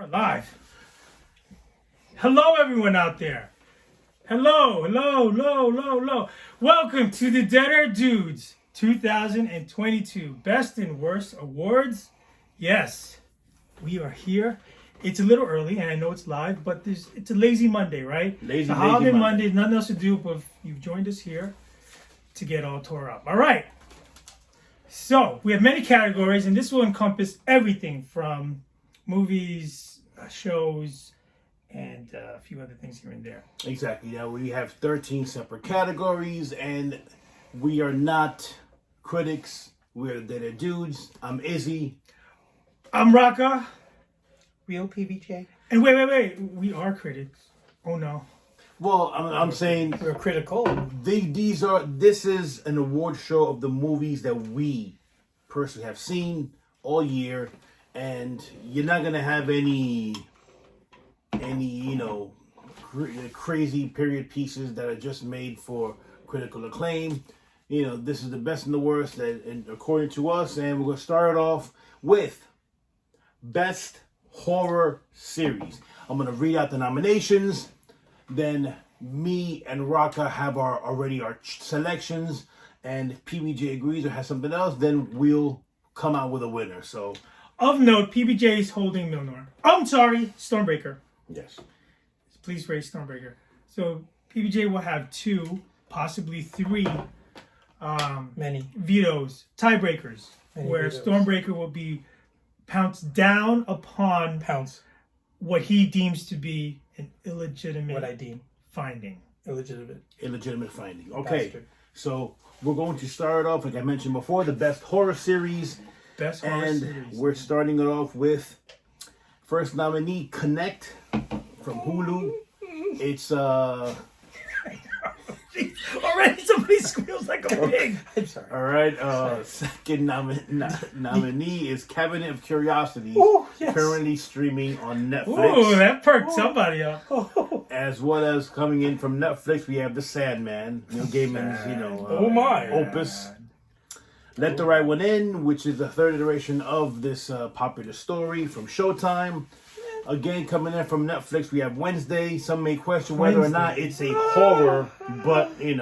We're live. Hello, everyone out there. Hello. Welcome to the Deader Dudes 2022 Best and Worst Awards. Yes, we are here. It's a little early, and I know it's live, but it's a lazy Monday, right? Lazy holiday Monday. Nothing else to do, but you've joined us here to get all tore up. All right. So, we have many categories, and this will encompass everything from movies, shows, and a few other things here and there. Exactly. Now we have 13 separate categories, and we are not critics. We're the dudes. I'm Izzy. I'm Raka. Real PBJ. And wait. We are critics. Oh, no. Well, I'm saying We're critical. this is an award show of the movies that we personally have seen all year, and you're not gonna have any crazy period pieces that are just made for critical acclaim. This is the best and the worst, and according to us, and we're gonna start off with best horror series. I'm gonna read out the nominations. Then me and Raka have our selections, and if PBJ agrees or has something else, then we'll come out with a winner. So, Of note, PBJ is holding Milnor. I'm sorry, Stormbreaker. yes. Please raise Stormbreaker. So, PBJ will have 2, possibly 3 Many. vetoes, tiebreakers, Many where vetoes. Stormbreaker will be pounced down upon Pounds. what he deems to be an illegitimate What I deem finding. illegitimate. Illegitimate finding. Okay, Bastard. so we're going to start off, like I mentioned before, the best horror series. Best horror And series. we're starting it off with first nominee, Connect from Hulu. It's Already somebody squeals like a pig. I'm sorry. all right. Second nominee is Cabinet of Curiosities, Oh, yes. currently streaming on Netflix. Ooh, that perked somebody up. As well as coming in from Netflix, we have The Sandman, Neil Gaiman's, Oh my. opus. Let the Right One In, which is the third iteration of this popular story from Showtime. Again, coming in from Netflix, we have Wednesday. Some may question whether or not it's a horror, but it's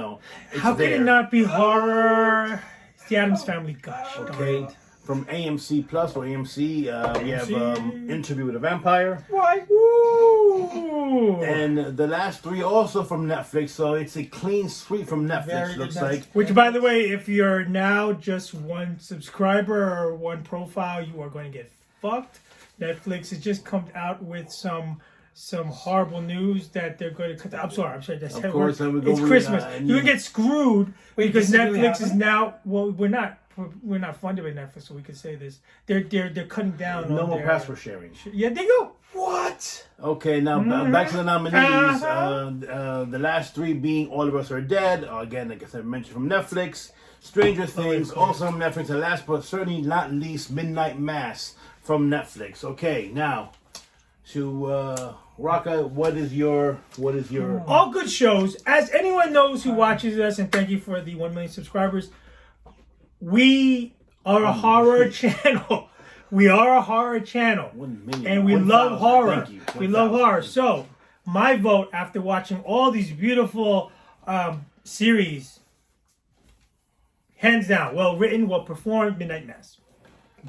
How could there. it not be horror? It's the Addams Family. Gosh. Okay. From AMC Plus or AMC, we have Interview with a Vampire. Why? Ooh. And the last 3 also from Netflix, so it's a clean sweep from Netflix, Very looks good like. Which, by the way, if you're now just one subscriber or one profile, you are going to get fucked. Netflix has just come out with some horrible news that they're going to cut. I'm sorry. That's Of course, then we go it's with, Christmas. You're gonna get screwed because this really Netflix is happened? now. Well, we're not funded by Netflix, so we can say this. They're cutting down. No on more their, password sharing. Yeah, they go. What? Okay, now back to the nominees. The last 3 being All of Us Are Dead. Again, like I said, mentioned from Netflix. Stranger Things, also from Netflix. And last but certainly not least, Midnight Mass from Netflix. Okay, now to Raka, what is your? All good shows. As anyone knows who watches us, and thank you for the 1 million subscribers. We are a horror channel. We are a horror channel. 1 million. And we 1,000. love horror. Thank you. We love 1,000. horror. So, my vote after watching all these beautiful series, hands down, well written, well performed, Midnight Mass.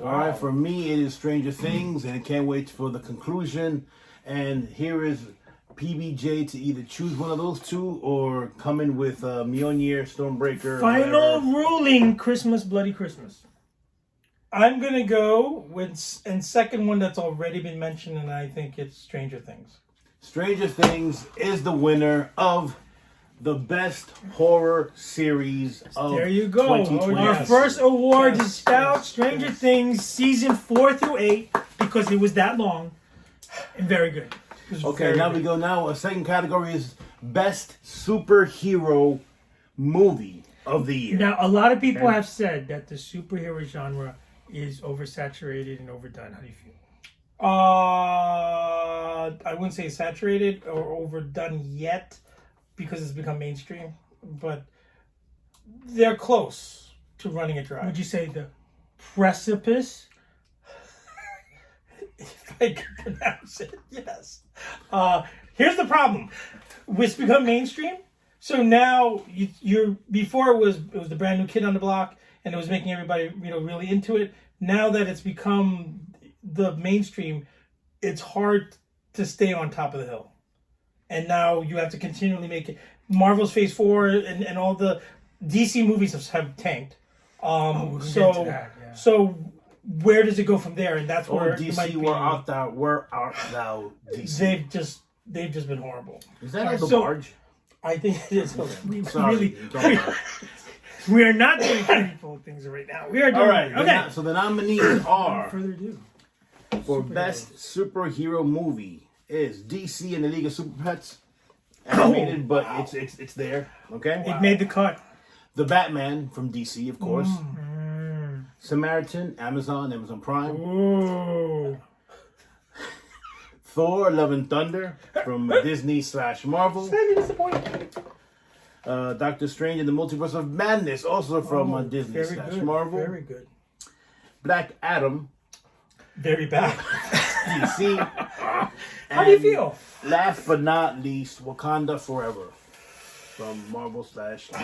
All right, for me, it is Stranger Things, and I can't wait for the conclusion. And here is PBJ to either choose one of those 2 or come in with Mjolnir, Stormbreaker. Final whatever. ruling, Christmas, Bloody Christmas. I'm gonna go with and second one that's already been mentioned, and I think it's Stranger Things. Stranger Things is the winner of the best horror series of There you go. 2020. Our yes. first award Yes, is out, yes, Stranger yes. Things, season 4 through 8, because it was that long and very good. It was Okay, very now good. we go now. A second category is best superhero movie of the year. Now, a lot of people Okay. have said that the superhero genre is oversaturated and overdone. How do you feel? I wouldn't say saturated or overdone yet because it's become mainstream, but they're close to running it dry. Would you say the precipice? I can pronounce it. Yes. Here's the problem. It's become mainstream. So now you're before it was the brand new kid on the block, and it was making everybody really into it. Now that it's become the mainstream, it's hard to stay on top of the hill. And now you have to continually make it. Marvel's Phase 4 and all the DC movies have tanked. So where does it go from there? And that's where DC, where art thou, DC? They've just been horrible. Is that the barge? I think it is. We are not doing meaningful things right now. We are doing all right. Okay. So the nominees are Without further ado. for best superhero movie is DC and the League of Super Pets. Animated, but it's there. Okay. It made the cut. The Batman from DC, of course. Samaritan, Amazon Prime. Ooh. Thor: Love and Thunder from Disney/Marvel. Slightly disappointing. Doctor Strange and the Multiverse of Madness, also from Disney/Marvel. Very good. Black Adam, Very bad. DC. How do you feel? Last but not least, Wakanda Forever from Marvel/Disney.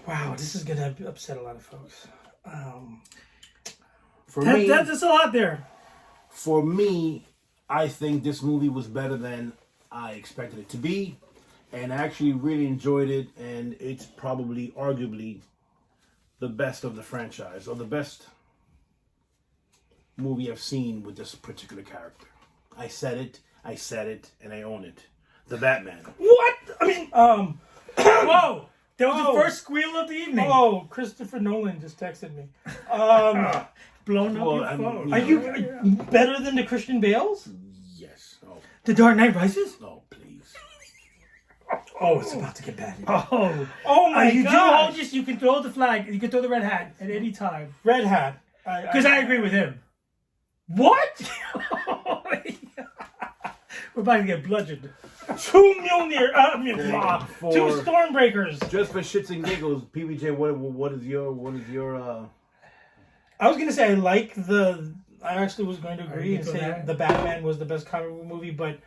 Wow, this is gonna upset a lot of folks. That's a lot there. For me, I think this movie was better than I expected it to be, and I actually really enjoyed it, and it's probably, arguably, the best of the franchise, or the best movie I've seen with this particular character. I said it, and I own it. The Batman. What? I mean, Whoa! That was the first squeal of the evening. Oh, Christopher Nolan just texted me. Blown up your I phone. mean, Are you better than the Christian Bales? Yes. Oh, The Dark Knight Rises? no, please. Oh, it's about to get bad. Oh. Oh my you God! you can throw the flag, you can throw the red hat at any time. Red Hat. Because I agree with him. What? We're about to get bludgeoned. 2 Mjolnir. For- 2 Stormbreakers. Just for shits and giggles, PBJ, what is your I was gonna say I actually was going to agree and go say that? the Batman was the best comic book movie, but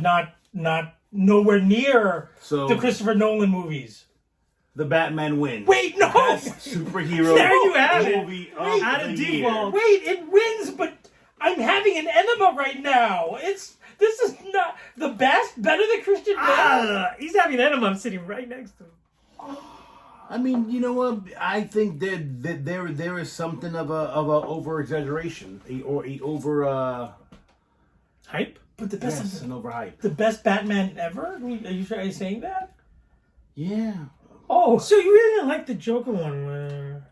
not nowhere near So- the Christopher Nolan movies. the Batman wins? Wait, no! Best superhero There you have it. movie of Out of the year. default. Wait, it wins, but I'm having an enema right now. This is not the best. Better than Christian Bale. He's having an enema. I'm sitting right next to him. I mean, you know what? I think that there is something of a over exaggeration, or a over Hype? But the best, yes, an overhype. the best Batman ever. Are you saying that? Yeah. Oh, So you really didn't like the Joker one where...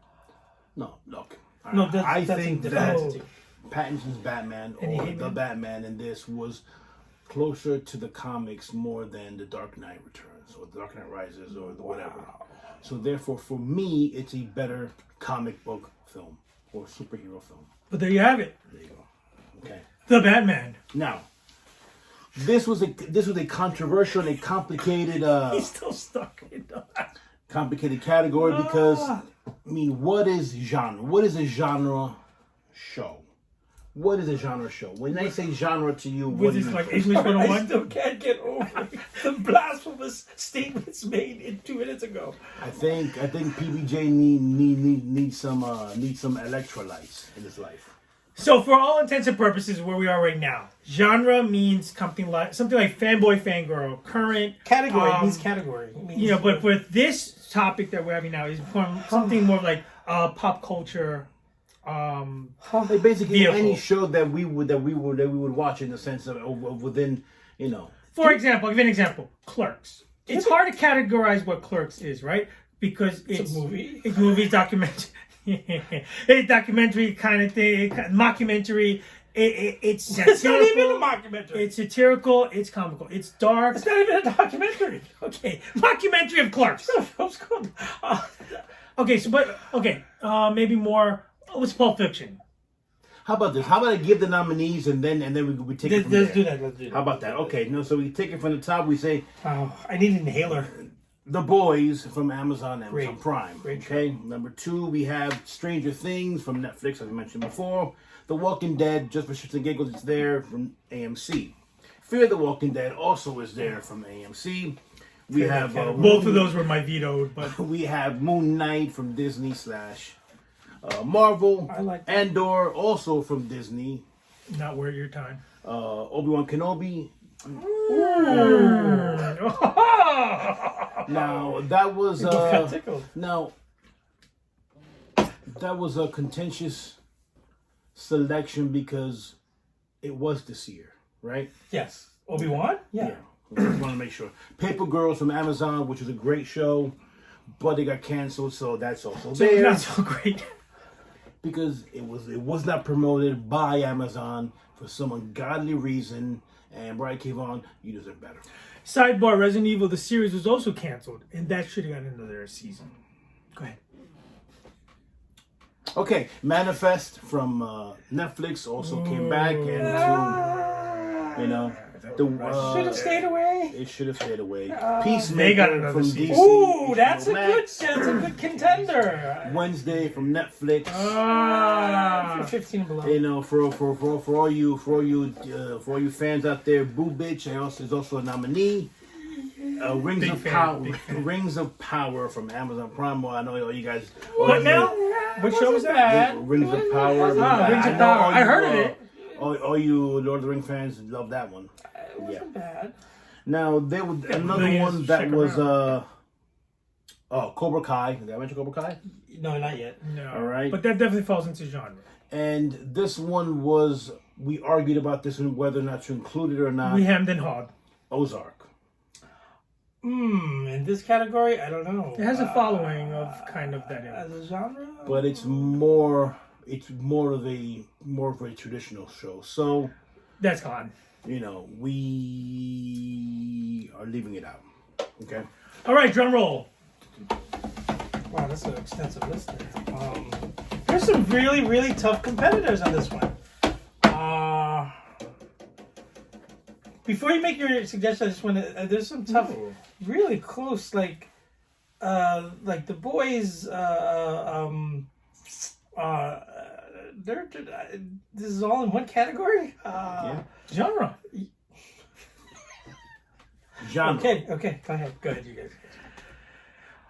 No, look. no, I that's think a that different entity. Pattinson's Batman And or he- the Batman in this was closer to the comics more than the Dark Knight Returns or the Dark Knight Rises or the whatever. So therefore, for me, it's a better comic book film or superhero film. But there you have it. There you go. Okay. The Batman. Now, this was a controversial and a complicated He's still stuck in complicated category because I mean, what is genre? What is a genre show? What is a genre show? When I say genre to you, what With do his you like mean? English I 101. still can't get over the blasphemous statements made 2 minutes ago. I think PBJ needs some electrolytes in his life. So for all intents and purposes, where we are right now, genre means something like fanboy, fangirl, current Category means category. It means, You know, but with this topic that we're having now is something more like pop culture. Like basically Vehicle. any show that we would watch in the sense of within, you know. For example, I'll give you an example. Clerks. It's hard to categorize what Clerks is, right? Because it's a movie. It's movie, documentary. It's documentary kind of thing, mockumentary. It's satirical. It's not even a mockumentary. It's satirical. It's comical. It's dark. It's not even a documentary. Okay, mockumentary of Clerks. Okay, maybe more. What's Pulp Fiction? How about this? How about I give the nominees and then we take it from Let's do there? that. Let's do that. How about that? Okay, no. So we take it from the top. We say Oh, I need an inhaler. The Boys from Amazon Great. Prime. Great Okay. Number 2, we have Stranger Things from Netflix, as I mentioned before. The Walking Dead, just for shits and giggles, it's there from AMC. Fear the Walking Dead also is there from AMC. We have both of those were my vetoed, but we have Moon Knight from Disney / Marvel. I like that. Andor also from Disney. not worth your time. Obi-Wan Kenobi. Now that was got tickled. now that was a contentious selection because it was this year, right? Yes. Obi-Wan? Yeah. I just want to make sure. Paper Girls from Amazon, which is a great show, but it got canceled, so that's also So it's there not so great. because it was not promoted by Amazon for some ungodly reason. And Brian Kevon, you deserve better. Sidebar: Resident Evil the series was also canceled, and that should have got another season. Go ahead. Okay, Manifest from Netflix also came back, and Should have stayed away. it should have stayed away. They got Peacemaker another from season. DC. Ooh, that's a HBO good contender. Wednesday from Netflix. For 15 and below. For all you fans out there, Boo Bitch is also a nominee. Rings Big of fan, Power, big fan. Rings of Power from Amazon Prime. Well, I know all you guys. What now? What show was that? Rings of Power. Rings of know Power. all I you, heard of it. All you Lord of the Rings fans love that one. It wasn't bad. Now there was another millions one to that check was Cobra Kai. Did I mention Cobra Kai? No, not yet. No. All right. But that definitely falls into genre. And this one was, we argued about this and whether or not to include it or not. We hemmed and hawed. Ozark. In this category, I don't know. It has a following of kind of that. As a genre? But it's more of a traditional show. So, That's gone. we are leaving it out. Okay. All right, drum roll. Wow, that's an extensive list there. There's some really, really tough competitors on this one. Before you make your suggestion, I just want to. There's some tough, really close, like The Boys. This is all in one category. Genre. Genre. Okay, go ahead, you guys.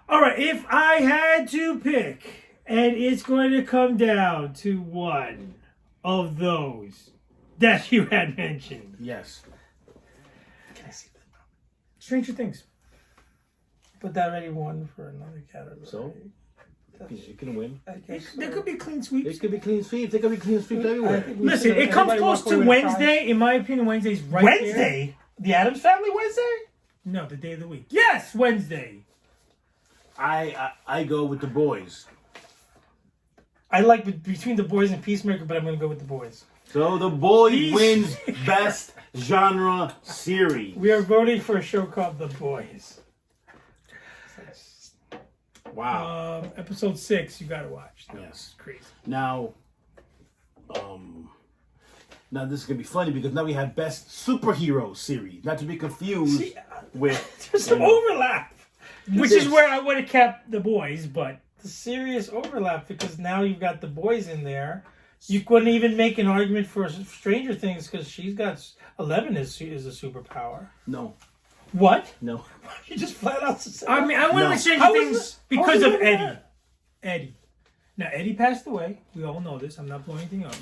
All right, if I had to pick, and it's going to come down to one of those that you had mentioned. Yes. Can I see that? Stranger Things. But that already won for another category. So? It can win. I guess There so. could be clean sweeps. It could be clean sweeps. It could be clean sweeps everywhere. Listen, it comes close to Wednesday. In my opinion, Wednesday's right there. Wednesday? The Addams Family Wednesday? No, the day of the week. Yes, Wednesday. I go with The Boys. I like between The Boys and Peacemaker, but I'm going to go with The Boys. So The Boys Peace. wins Best Genre Series. We are voting for a show called The Boys. Wow. Episode 6, you gotta watch. That Yes. was crazy. Now this is gonna be funny because now we have Best Superhero Series, not to be confused with. There's some overlap. Which is where I would have kept the boys, but The serious overlap because now you've got The Boys in there. You couldn't even make an argument for Stranger Things because she's got 11 is a superpower. No. What? No. You just flat out said I mean, I went No. with Stranger How is Things it- because how is of it Eddie. that? Eddie. Now Eddie passed away. We all know this. I'm not blowing anything up.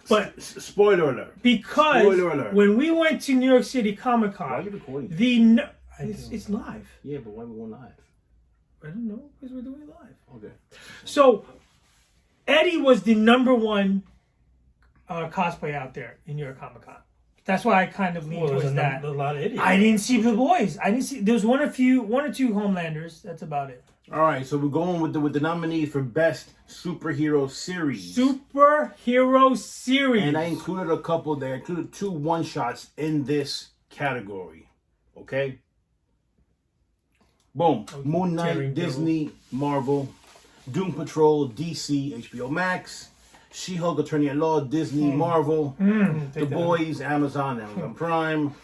But Spoiler alert. because Spoiler alert. when we went to New York City Comic Why are you Con, recording? it's live. Yeah, but why are we going live? I don't know because we're doing it live. Okay. So Eddie was the number one cosplay out there in New York Comic Con. That's why I kind of lean towards that. A lot of idiots. I didn't see The Boys. I didn't see. There was one or two Homelanders. That's about it. All right, so we're going with the nominees for Best Superhero Series. Superhero series. And I included a couple there. I included 2 one-shots in this category. Okay? Boom. Moon Knight, tearing Disney, Marvel. Doom Patrol, DC, HBO Max. She-Hulk, Attorney at Law, Disney, Marvel. The Boys, Amazon Prime.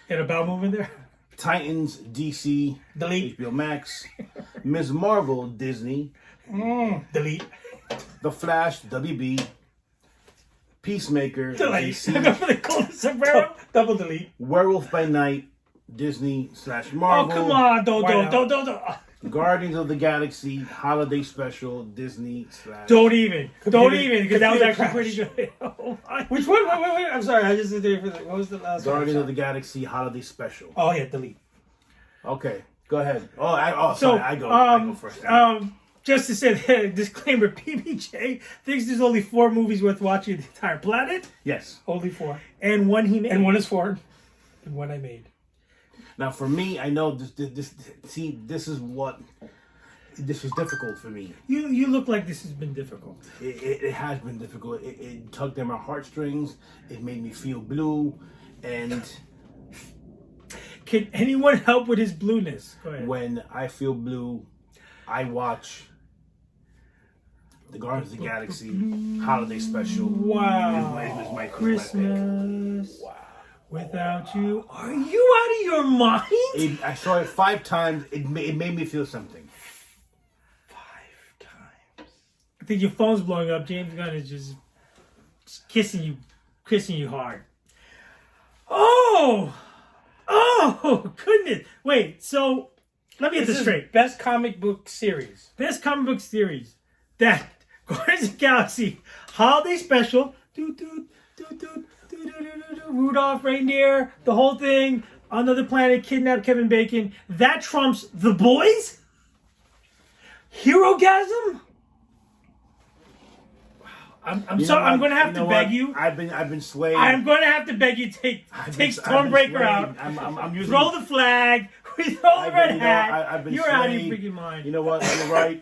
Get a bowel movement there. Titans, DC, Delete. HBO Max. Ms. Marvel, Disney. Delete. The Flash, WB. Peacemaker. Delete. DC, Go for the golden sombrero. Double delete. Werewolf by Night, Disney / Oh, Marvel. come on. Why not? Don't. Guardians of the Galaxy Holiday Special, Disney / Don't even, because that was actually pretty good. Oh my. Which one? Wait. I'm sorry. I just did it for the. What was the last one? Guardians of the Galaxy Holiday Special. Oh, yeah, delete. Okay, go ahead. Sorry, I go first. Just to say the disclaimer, PBJ thinks there's only 4 movies worth watching in the entire planet, Yes. Only 4. and one he made. And one is 4. And one I made. Now, for me, I know this is difficult for me. You look like this has been difficult. It has been difficult. It tugged at my heartstrings. It made me feel blue, and Can anyone help with his blueness? Go ahead. when I feel blue, I watch the Guardians of the Galaxy Holiday Special. Wow. It was my Christmas. Wow. Without you, are you out of your mind? I saw it 5 times. It made me feel something. 5 times. I think your phone's blowing up. James Gunn is just kissing you hard. Oh, goodness. Wait, so let me get this straight. Best comic book series. Best comic book series. That Guardians of the Galaxy Holiday Special. Rudolph, reindeer, the whole thing. Another planet, kidnapped Kevin Bacon. That trumps The Boys. Herogasm. I'm sorry. I'm going to have to beg you. I've been swayed. I'm going to have to beg you. Take Stormbreaker out. I'm using. Throw the flag. We throw the red hat. I've been You're out of your swayed. freaking mind. You know what? You're right.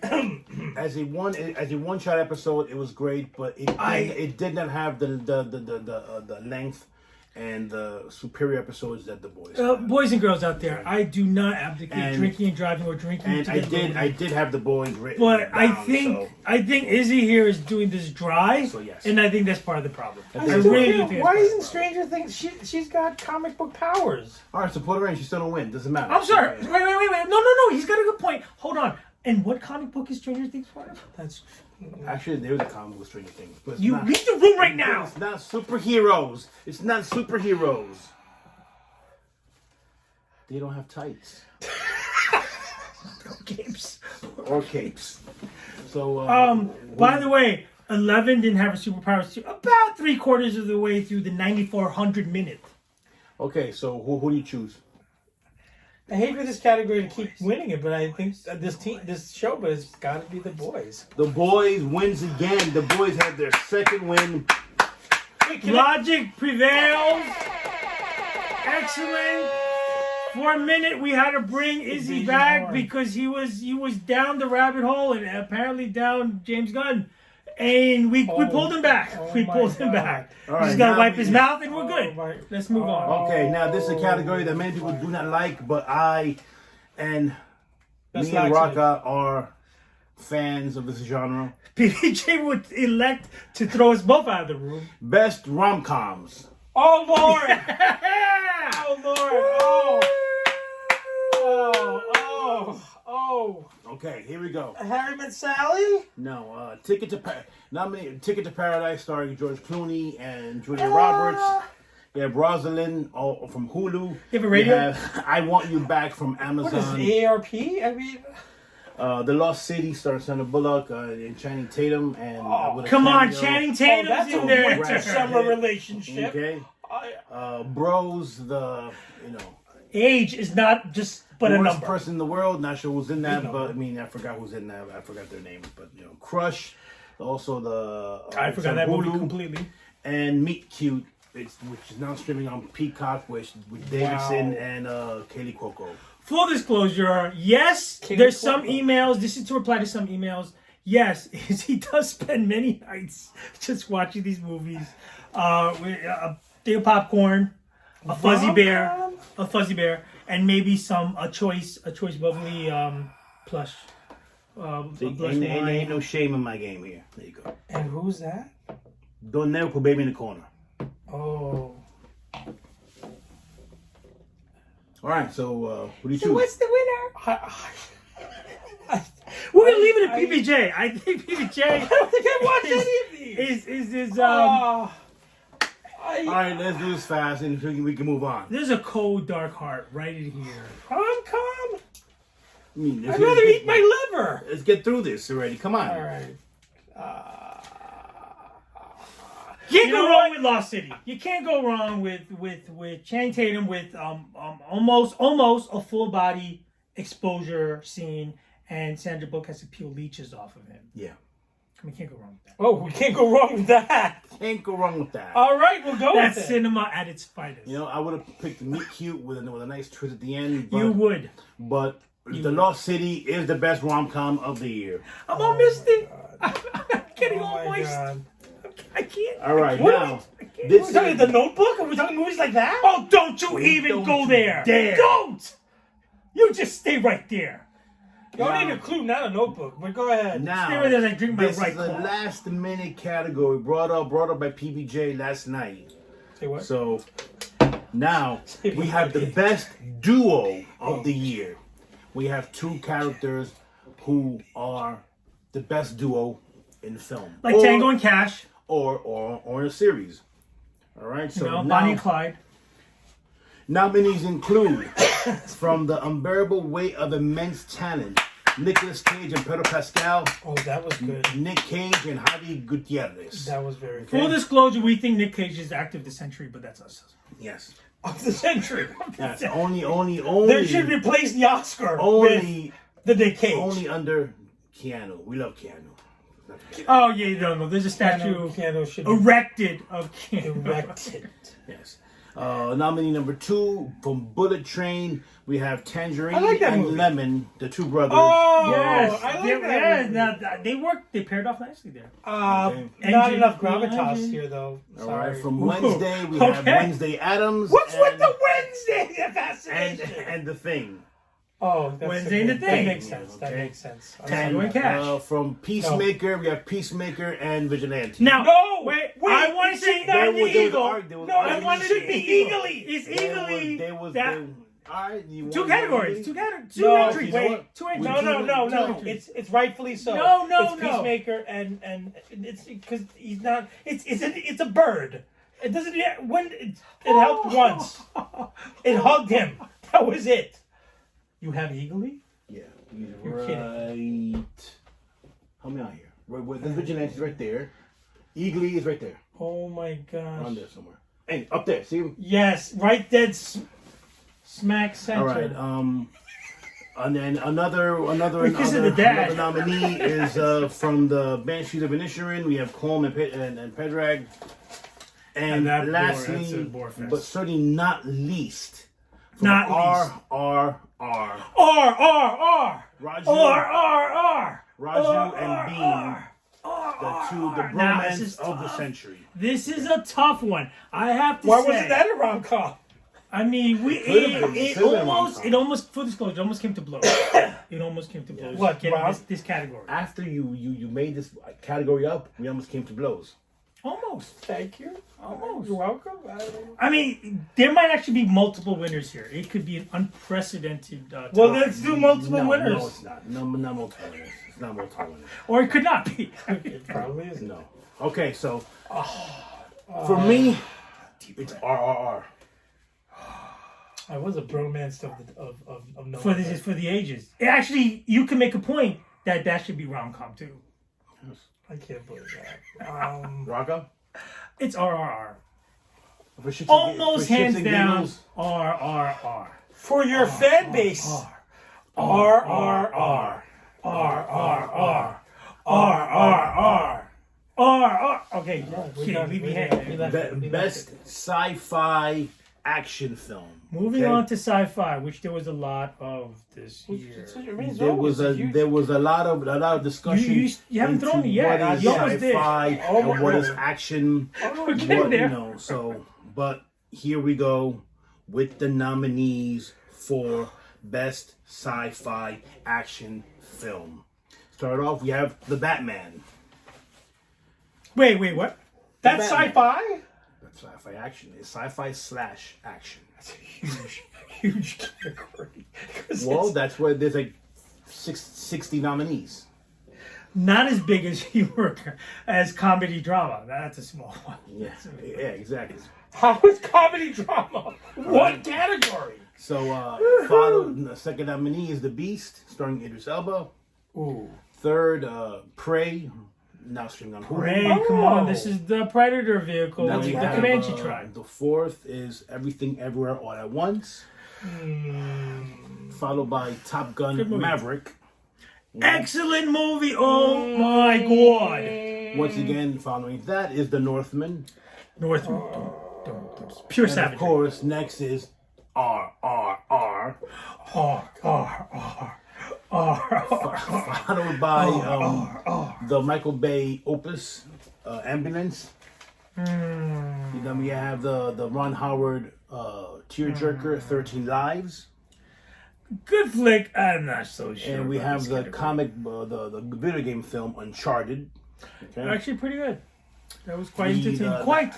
As a one shot episode, it was great, but it did not have the length and the superior episodes that The Boys. Boys and girls out there, I do not abdicate drinking and driving or drinking. And I did have The Boys written. But down, I think Izzy here is doing this dry, So, yes. and I think that's part of the problem. I think really so. do think. Why that's isn't Stranger Things? She's got comic book powers. all right, so put her in. She still don't win. Doesn't matter. I'm sorry. Wait. No. He's got a good point. Hold on. And what comic book is Stranger Things part of? That's Actually, there was a comic with Stranger Things. But it's You not, leave the room right now. It's not superheroes. It's not superheroes. They don't have tights Capes. or capes. So By the way, 11 didn't have her superpowers too. About 3/4 of the way through the 9400 minute. okay, so who do you choose? I hate for this category to keep winning it, but I think this show, but it's got to be The Boys. The Boys wins again. The Boys had their second win. Logic prevails. Excellent. For a minute, we had to bring Izzy back because he was down the rabbit hole and apparently down James Gunn, and we pulled him back. We pulled him back. All He's right, got to now wipe his mouth, and we're good. my- Let's move on. Okay, now this is a category that many people do not like, but I and Best me and likely. Raka are fans of this genre. PBJ would elect to throw us both out of the room. Best romcoms. Oh Lord! Oh Lord! Oh! Okay, here we go. Harry Met Sally? No, Ticket to Paradise starring George Clooney and Julia Roberts. You have Rosalind from Hulu. You have a radio? You have I Want You Back from What is Amazon. AARP? I mean, The Lost City starring Sandra Bullock and Channing Tatum. And with a Come on, cameo. Channing that's Tatum's a in there. winter summer relationship. Okay. Bros, Age is not just but a worst number. person in the world. Not sure who's in that, but I mean, I forgot who's in that. I forgot their names, but Crush. Also the I forgot that movie Hulu, completely. and Meet Cute, which is now streaming on Peacock with Davidson and Kaylee Cuoco. Full disclosure, yes, King there's of some Cuoco. emails. This is to reply to some emails. Yes, he does spend many nights just watching these movies. With a thing of popcorn, a fuzzy bear, and maybe a choice bubbly plush. Ain't no shame in my game here. There you go. And who's that? Don't never put baby in the corner. Oh. All right, so who do you choose? So what's the winner? We're gonna leave it at PBJ. I think PBJ. I don't think I watched any of these. Is All right, let's do this fast and we can move on. There's a cold, dark heart right in here. Rom-com? I mean, I'd rather eat my liver. Let's get through this already. Come on. All right. Can't go wrong with Lost City. You can't go wrong with Channing Tatum with almost a full body exposure scene, and Sandra Bullock has to peel leeches off of him. Yeah. I mean, can't go wrong with that. Oh, we can't go wrong with that. Can't go wrong with that. All right, we'll go That's with it. cinema at its finest. You know, I would have picked Meet Cute with a nice twist at the end. But, You would. But The Lost City is the best rom-com of the year. I'm all misty. I'm getting Oh all my moist. God. I can't. All right, What now. Are This we talking is The Notebook? Are we talking movies like that? Oh, don't you even don't go you there. dare. Don't. You just stay right there. You don't need a clue, not a notebook. But go ahead. now. Stay right there as I drink my This right is a claw. last-minute category brought up by PBJ last night. Say what? So now we have the best duo of the year. We have two characters who are the best duo in film, Like or, Tango and Cash. or in a series. All right, so You know, now Bonnie and Clyde. nominees include from the unbearable weight of immense talent, Nicolas Cage and Pedro Pascal, Oh, that was good. Nick Cage and Javi Gutierrez. That was very good. Full disclosure, we think Nick Cage is active the century, but that's us. Yes, Of the century. that's only. They should replace the Oscar only with the Nick Cage. only under Keanu. We love Keanu. Oh yeah, no. There's a statue Keanu should be erected of Keanu. erected. Yes. Nominee number 2 from Bullet Train. We have Tangerine I like that and movie. Lemon, the two brothers. Oh, Yes, I like they, that. yeah, they worked. They paired off nicely there. Okay. Not Engine, enough engine. gravitas here, though. All Sorry. right. From Wednesday, we have Okay. Wednesday Adams. What's and, with the Wednesday and fascination? and the Thing. Oh, that's Wednesday and the That Thing. makes sense. That Okay. makes sense. I'm And, Tango and Cash. from Peacemaker, we have Peacemaker and Vigilante. Now, No, wait. wait, I want to it's say not that the the eagle. eagle. No, I want it to be eagly. It's They eagly. was that all right. You two want categories. eagly? Two categories. No, entries. you know what? Two We entries. No. Two entries. It's rightfully so. No, It's Peacemaker and it's because he's not. It's a bird. It doesn't. When it helped once, it hugged him. That was it. You have eagly. Yeah. You're right. Help me out here. Right, the Vigilante's right there. Eagly is right there. Oh my On gosh. there somewhere. Hey, up there. See him? Yes, right dead smack All center. right. And then another Because of the dad. nominee is from the Banshees of Inisherin. We have Colm and Pedrag. And that bore, that's a lastly, bore fest. but certainly not least, from Not least. RRR. R. Raju, R. Raju and Bean, the Now, this bromance is of the tough. century. This is a tough one. I have to Why say. wasn't that a rom-com? I mean, Could've been. Could've been rom-com. it almost, full disclosure, it almost came to blows. It almost came to blows. What, Getting Rob? this category. After you made this category up, we almost came to blows. Almost. Thank you. Almost. You're welcome. I mean, there might actually be multiple winners here. It could be an unprecedented. Well, time. let's do multiple No, winners. No, it's not. No, not multiple winners. It's not multiple winners. Or it could not be. It probably is. No. Okay, so for me, it's RRR. I was a bromance of no. for the ages. Actually, you can make a point that should be rom-com too. I can't believe that. Rocco? It's RRR. For shits and Almost for shits hands and down. giggles, RRR. For your fan base. RRR. Okay, we kid, got- leave me we hanging. got- the best sci-fi action film. Moving Okay? on to sci-fi, which there was a lot of this year. There was a lot of discussion. You haven't into thrown it yet. What is You almost did. sci-fi Oh, and what is no. action? We're getting What, there. so but here we go with the nominees for best sci-fi action film. Start off, we have The Batman. Wait, what? That's Batman. sci-fi? That's sci-fi action. It's sci-fi / action. That's a huge category. 'Cause Well, it's- that's where there's like 60 nominees. Not as big as humor as comedy drama. That's a small one. Yeah, exactly. How is comedy drama? What category? So, the second nominee is The Beast, starring Idris Elba. Ooh. Third, Prey, now streaming on Hulu. Ray, come on. This is the Predator vehicle. Then That's we the have, Comanche tribe. The fourth is Everything Everywhere All at Once. Followed by Top Gun Good movie. Maverick. Excellent movie. Oh my God. Once again, following that is The Northman. Northman. Pure And savage. of course, next is RRR. Followed by the Michael Bay opus, Ambulance. Then we have the Ron Howard tearjerker, 13 Lives. Good flick. I'm not so sure. And we about have this the category. comic, the video game film Uncharted. Okay. Actually, pretty good. That was quite The, entertaining. uh, Quite.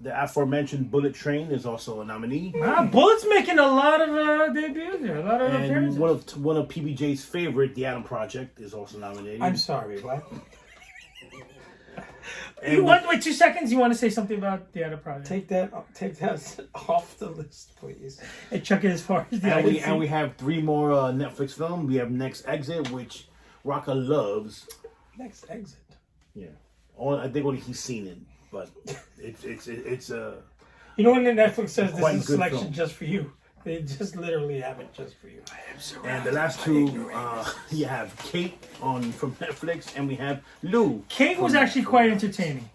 The aforementioned Bullet Train is also a nominee. Bullet's making a lot of debuts there. A lot of And appearances. one of PBJ's favorite, The Adam Project, is also nominated. I'm sorry, what? You want wait 2 seconds? You want to say something about the other project? Take that off the list, please. And chuck it as far as the eye And can we, see. and we have 3 more Netflix films. We have Next Exit, which Rocka loves. Next exit. Yeah, I think only he's seen it, but it's You know when Netflix says this Quite is a good selection film. just for you, they just literally have it just for you. and the last two you have Kate from Netflix, and we have Lou. Kate was from actually Netflix. quite entertaining.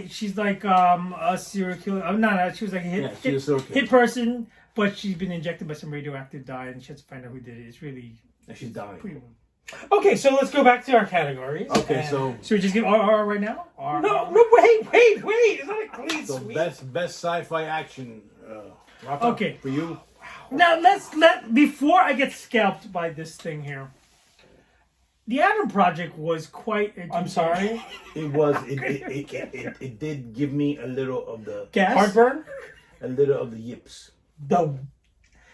She's like a serial killer. No, she was like a Yeah, she's a serial killer. hit person, but she's been injected by some radioactive dye, and she has to find out who did it. It's really And she's dying. pretty. Okay, so let's go back to our categories. Okay, And- so Should we just give RR right now? RR? No, wait! It's not a clean sweep. best sci-fi action. Rocka, Okay. for you. Now before I get scalped by this thing here. The Adam Project was quite. I'm sorry. It did give me a little of the Gas? Heartburn? yips. The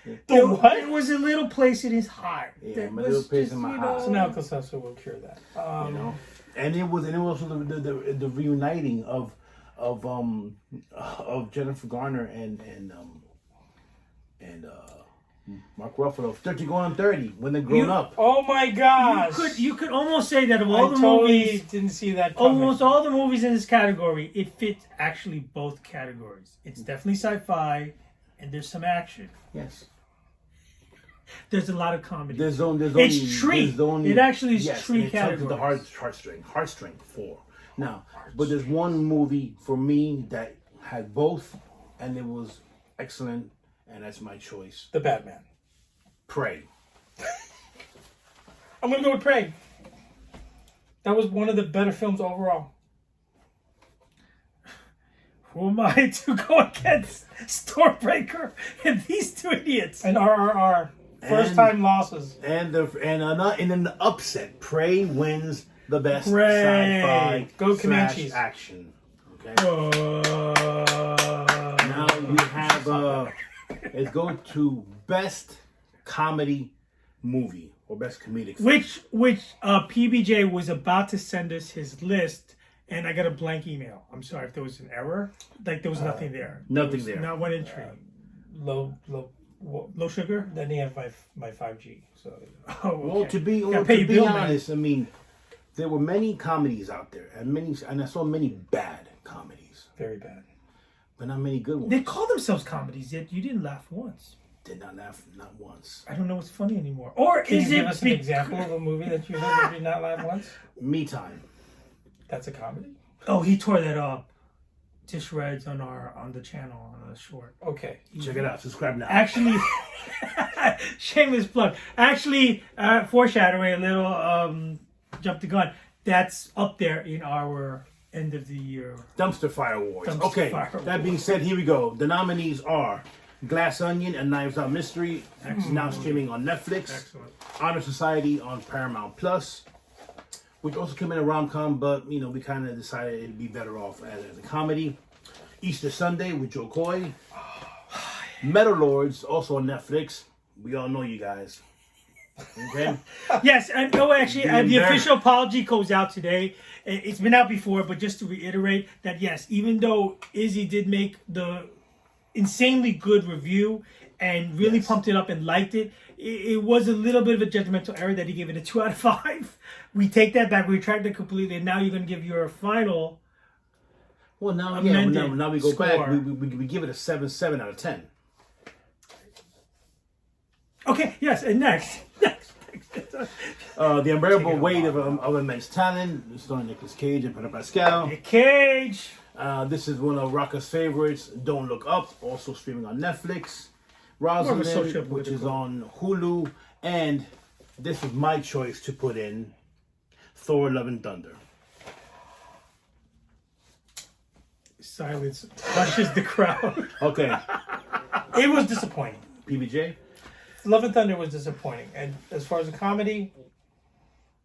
It what? was a little place in his heart. Yeah, that my was little place just, in my you heart. know, So now Alka-Seltzer will cure that. You know, and it was also the reuniting of Jennifer Garner and Mark Ruffalo, 30 going on 30 when they're grown up. Oh my gosh! you could almost say that of I all the totally movies, didn't see that coming. almost all the movies in this category, it fits actually both categories. It's definitely sci-fi, and there's some action. Yes. There's a lot of comedy. There's only It's tree. there's only- It actually is yes, tree and it touches the categories. heartstring for. Now, but there's one movie for me that had both, and it was excellent, and that's my choice. The Batman. Prey. I'm gonna go with Prey. That was one of the better films overall. Who am I to go against Stormbreaker and these two idiots? And RRR. First And- time losses. And in the upset, Prey wins the best Prey. sci-fi Go / Comanches. action. Okay. Uh, Now you have let's go to best comedy movie or best comedic film. which PBJ was about to send us his list, and I got a blank email. I'm sorry if there was an error. Like there was nothing there. nothing was there. Not one entry. Low. Low sugar. Then he had my 5G. So Oh, Well, okay. to be Gotta pay your bill, man. honest, I mean, there were many comedies out there, and I saw many bad comedies, very bad. but not many good ones. They call themselves comedies, yet you didn't laugh once. Did not laugh, not once. I don't know what's funny anymore. Or Can is you it give us an example of a movie that you heard that did not laugh once? Me Time. That's a comedy. Oh, he tore that up to shreds on the channel on the short. Okay. Check it out. Subscribe now. Actually, shameless plug. Actually, foreshadowing a little jump the gun. That's up there in our end of the year. Dumpster Fire Awards. Dumpster Okay, Fire that Awards. being said, here we go. The nominees are Glass Onion and Knives Out Mystery, now streaming on Netflix. Excellent. Honor Society on Paramount Plus, which also came in a rom-com, but we kind of decided it'd be better off as a comedy. Easter Sunday with Joe Coy. Metal Lords, also on Netflix. We all know you guys. Okay. Yes, and no, actually, The the embar- official apology goes out today. It's been out before, but just to reiterate that, yes, even though Izzy did make the insanely good review and really Yes. pumped it up and liked it, it was a little bit of a judgmental error that he gave it a 2 out of 5. We take that back. We retract it completely, and now you're going to give your final. Well, now Amended now we go score. back. We give it a 7 out of 10. Okay, yes, and next. The Unbearable Weight of Immense Talent, starring Nicolas Cage and Pedro Pascal. Nick Cage. This is one of Rocca's favorites. Don't Look Up, also streaming on Netflix. More of a Rosalind, social which is political. on Hulu, and this was my choice to put in Thor: Love and Thunder. Silence crushes the crowd. Okay, It was disappointing. PBJ. Love and Thunder was disappointing, and as far as the comedy,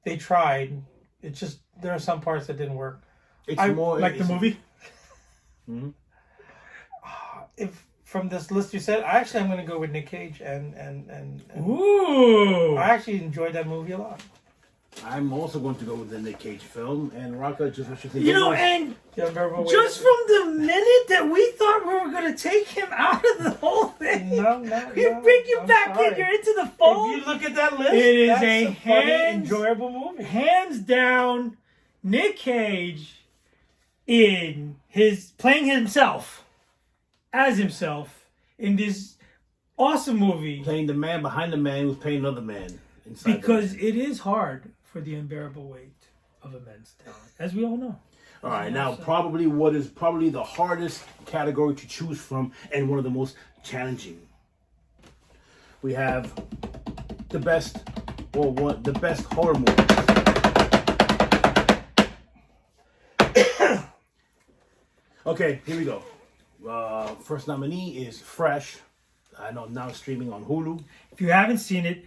they tried. It just there are some parts that didn't work. It's I more Like the it's- movie. If from this list you said, I'm going to go with Nick Cage, and Ooh. I actually enjoyed that movie a lot. I'm also going to go with the Nick Cage film, and Rocca, just what you think. You know, and The Unbearable Weight just of- from the minute that we thought we were going to take him out of the whole thing, No, we bring you I'm back sorry. in. You're into the fold. If you look at that list, It is that's a funny, hands- enjoyable movie. Hands down, Nick Cage in his playing himself as himself in this awesome movie. playing the man behind the man who's playing another man inside. Because it is hard for the unbearable weight of immense talent, as we all know. All right, now probably what is probably the hardest category to choose from, and one of the most challenging. We have the best, or what the best horror movies. Okay, here we go. First nominee is Fresh. I know now it's streaming on Hulu. If you haven't seen it,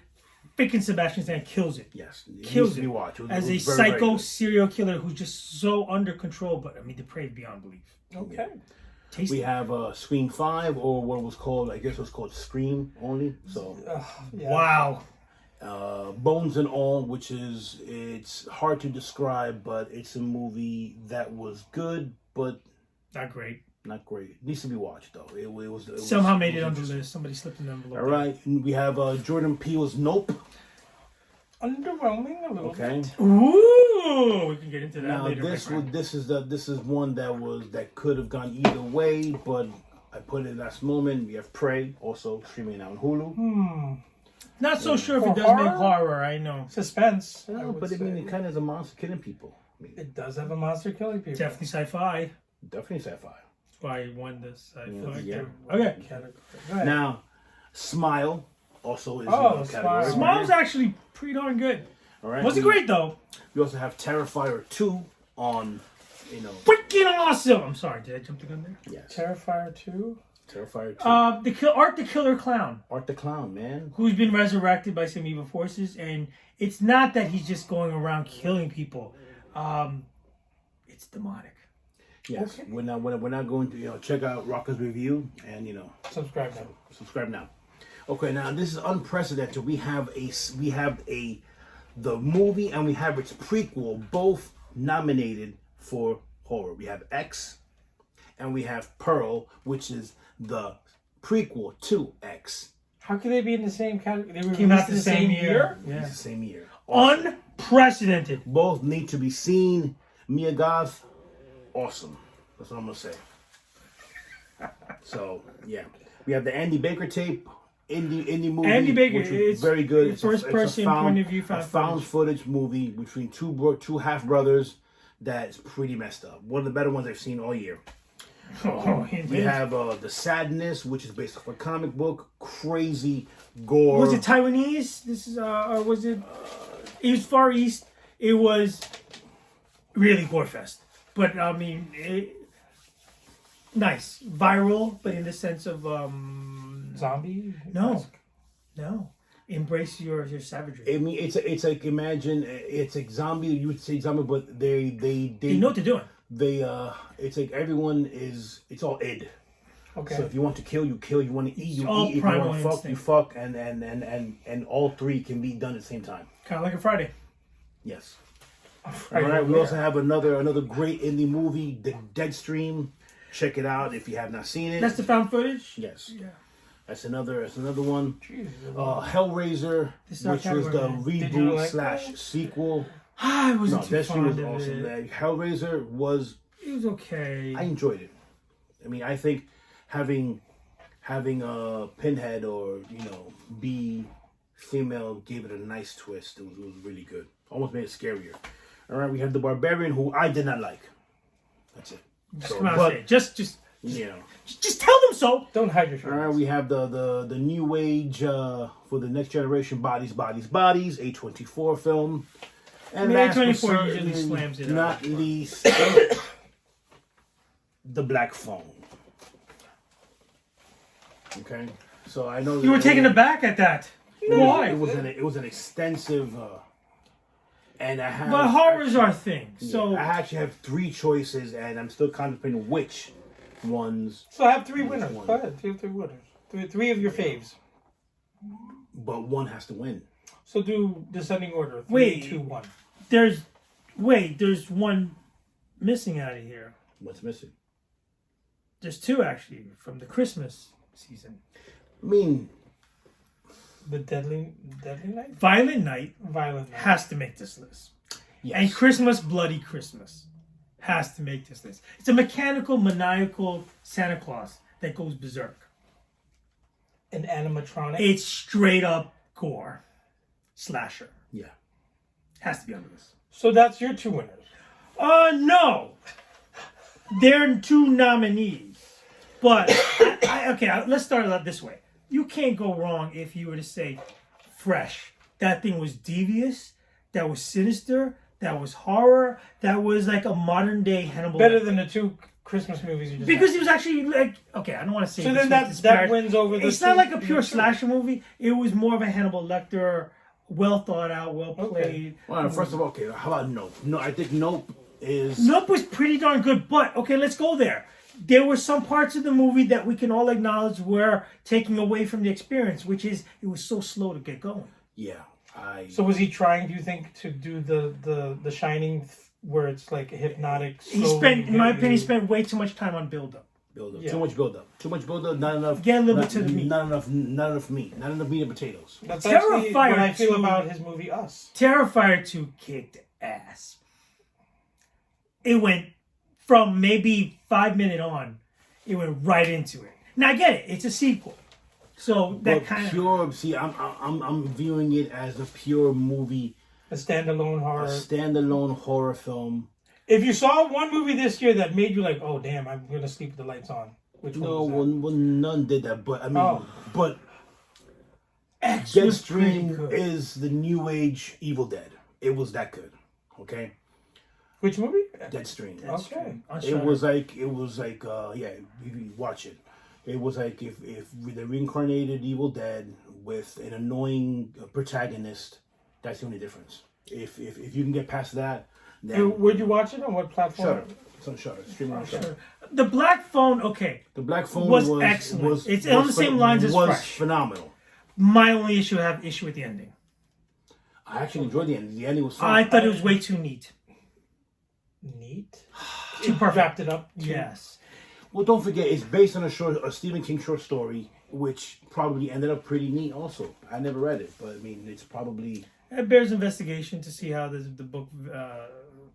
freaking Sebastian Stan kills it. Yes, it Kills needs to be it. watched. It As a was very, very psycho good. serial killer who's just so under control, but I mean depraved beyond belief. Okay. Tasty. We have Scream 5, or what was called, I guess it was called Scream only. So, Yeah. Wow. Bones and All, which is, it's hard to describe, but it's a movie that was good, but Not great. not great. It needs to be watched, though. It was Somehow made it on the interesting. list. Somebody slipped an envelope. All right, and we have Jordan Peele's Nope. Underwhelming a little Okay. bit. Ooh, we can get into that Now later. my this friend. this is one that could have gone either way, but I put it last moment. We have Prey, also streaming now on Hulu. Not so sure if For it does make horror? horror. I know. Suspense. I No, would but I mean, say. it kind of is a monster killing people. I mean, It does have a monster killing people. Definitely sci-fi. definitely sci-fi. That's why I won this sci-fi. Yeah. Okay. Category. Go ahead. Now, Smile also is Oh, in the category. Smile. Smile's actually pretty darn good. All right. Wasn't great though. We also have Terrifier 2 on, Freaking awesome. I'm sorry. Did I jump the gun there? yes, Terrifier 2. Terrifier 2. Art the Killer Clown, Art the Clown, man. who's been resurrected by some evil forces, and it's not that he's just going around killing people. It's demonic. Yes, Okay. we're not going to check out Rocker's review and Subscribe now. subscribe now. Okay, now this is unprecedented. We have the movie and we have its prequel both nominated for horror. We have X and we have Pearl, which is the prequel to X. How can they be in the same category? They were Came out released the same year. It's Yeah. the same year. Unprecedented. Both need to be seen. Mia Goth, awesome. That's what I'm gonna say. So yeah, we have the Andy Baker tape, indie movie. Andy Baker, which was it's very good. a It's first person point of view a found footage movie between two half brothers that's pretty messed up. One of the better ones I've seen all year. We have The Sadness, which is based off a comic book. Crazy gore. Was it Taiwanese? This is or was it? It was Far East. It was really gore fest, but I mean, nice, viral, but in the sense of Zombie? no, embrace your savagery. I mean, it's like imagine it's like zombie. You would say zombie, but they You know what they're doing. it's like everyone is. It's all id. Okay. So if you want to kill, you kill. You want to eat, you all eat. If you primal want to fuck, you instinct. fuck, and all three can be done at the same time. Kind of like a Friday. Yes. Right, All right. We yeah. also have another great indie movie, The Deadstream. Check it out if you have not seen it. That's the found footage. Yes. Yeah. That's another one. Jesus. Hellraiser, This is our which was the category, Did you reboot like / sequel. I No, wasn't too Deadstream fond was of awesome. it. Hellraiser was. It was okay. I enjoyed it. I mean, I think having a Pinhead or be female gave it a nice twist. It was really good. Almost made it scarier. All right, we have the Barbarian, who I did not like. That's it. Just So, come out but, and say it. Just you know. just tell them so. Don't hide your All right, feelings. we have the new age for the next generation. Bodies, A24 film. And I mean, last but A24 usually certainly slams it not up. least, the Black Phone. Okay, so I know You were taken aback at that. Why? It was an extensive, and I have. But horrors are things. So I actually have 3 choices, and I'm still contemplating which ones. So I have 3 winners. one? Go ahead. 3 winners. Three of your faves. But one has to win. So do descending order. 3, Wait. 2, 1. there's one missing out of here. What's missing? There's 2 actually from the Christmas season. I mean, The Deadly Night? Violent Night Violent Night. has to make this list. yes. And Christmas, Bloody Christmas has to make this list. It's a mechanical, maniacal Santa Claus that goes berserk. An animatronic. It's straight up gore. Slasher. Yeah. Has to be on the list. So that's your 2 winners. No. They're 2 nominees. But, let's start it out this way. You can't go wrong if you were to say Fresh. That thing was devious. That was sinister. That was horror. That was like a modern day Hannibal. Better than the 2 Christmas movies you just Because had. he was actually like, okay, I don't want to say So this then with that disparage. wins over the It's not 2 like a pure your 2. slasher movie. It was more of a Hannibal Lecter, well thought out, well played. All right, first of all, okay, how about Nope? No, I think Nope is. Nope was pretty darn good, but okay, let's go there. There were some parts of the movie that we can all acknowledge were taking away from the experience, which is it was so slow to get going. Yeah, So was he trying, do you think, to do the Shining where it's like a hypnotic? He spent, in my opinion, he spent way too much time on build-up. build up. Yeah. Too much build up. Too much build up. Not enough. Get a little not, bit to the meat. Not enough meat. Not enough meat and potatoes. That's actually what I Terrifier feel 2 about his movie Us. Terrifier 2 kicked ass. It went from maybe 5 minutes on, it went right into it. Now I get it, it's a sequel. So that But kind of pure. See, I'm viewing it as a pure movie, A standalone a horror. standalone horror film. If you saw one movie this year that made you like, oh damn, I'm gonna sleep with the lights on. Which No, one was well, none did that. But I mean, Oh. but X was pretty Deadstream good. is the new age Evil Dead. It was that good. Okay, that? Which movie? Deadstream. Okay. It was like yeah, you watch it. It was like if they reincarnated Evil Dead with an annoying protagonist, that's the only difference. If you can get past that, then Where'd you watch it? On what platform? Shutter. It's on Shutter. Streaming on Shutter. The Black Phone, okay. The Black Phone Was excellent. It's on the same lines as was Fresh. phenomenal. My only issue, I have issue with the ending. I actually enjoyed the ending. The ending was fun. I thought it was way too neat. Neat. Too perfect. Wrapped it up. too- Yes. Well, don't forget, it's based on a Stephen King short story, which probably ended up pretty neat. Also, I never read it, but I mean, it's probably It bears investigation to see how the book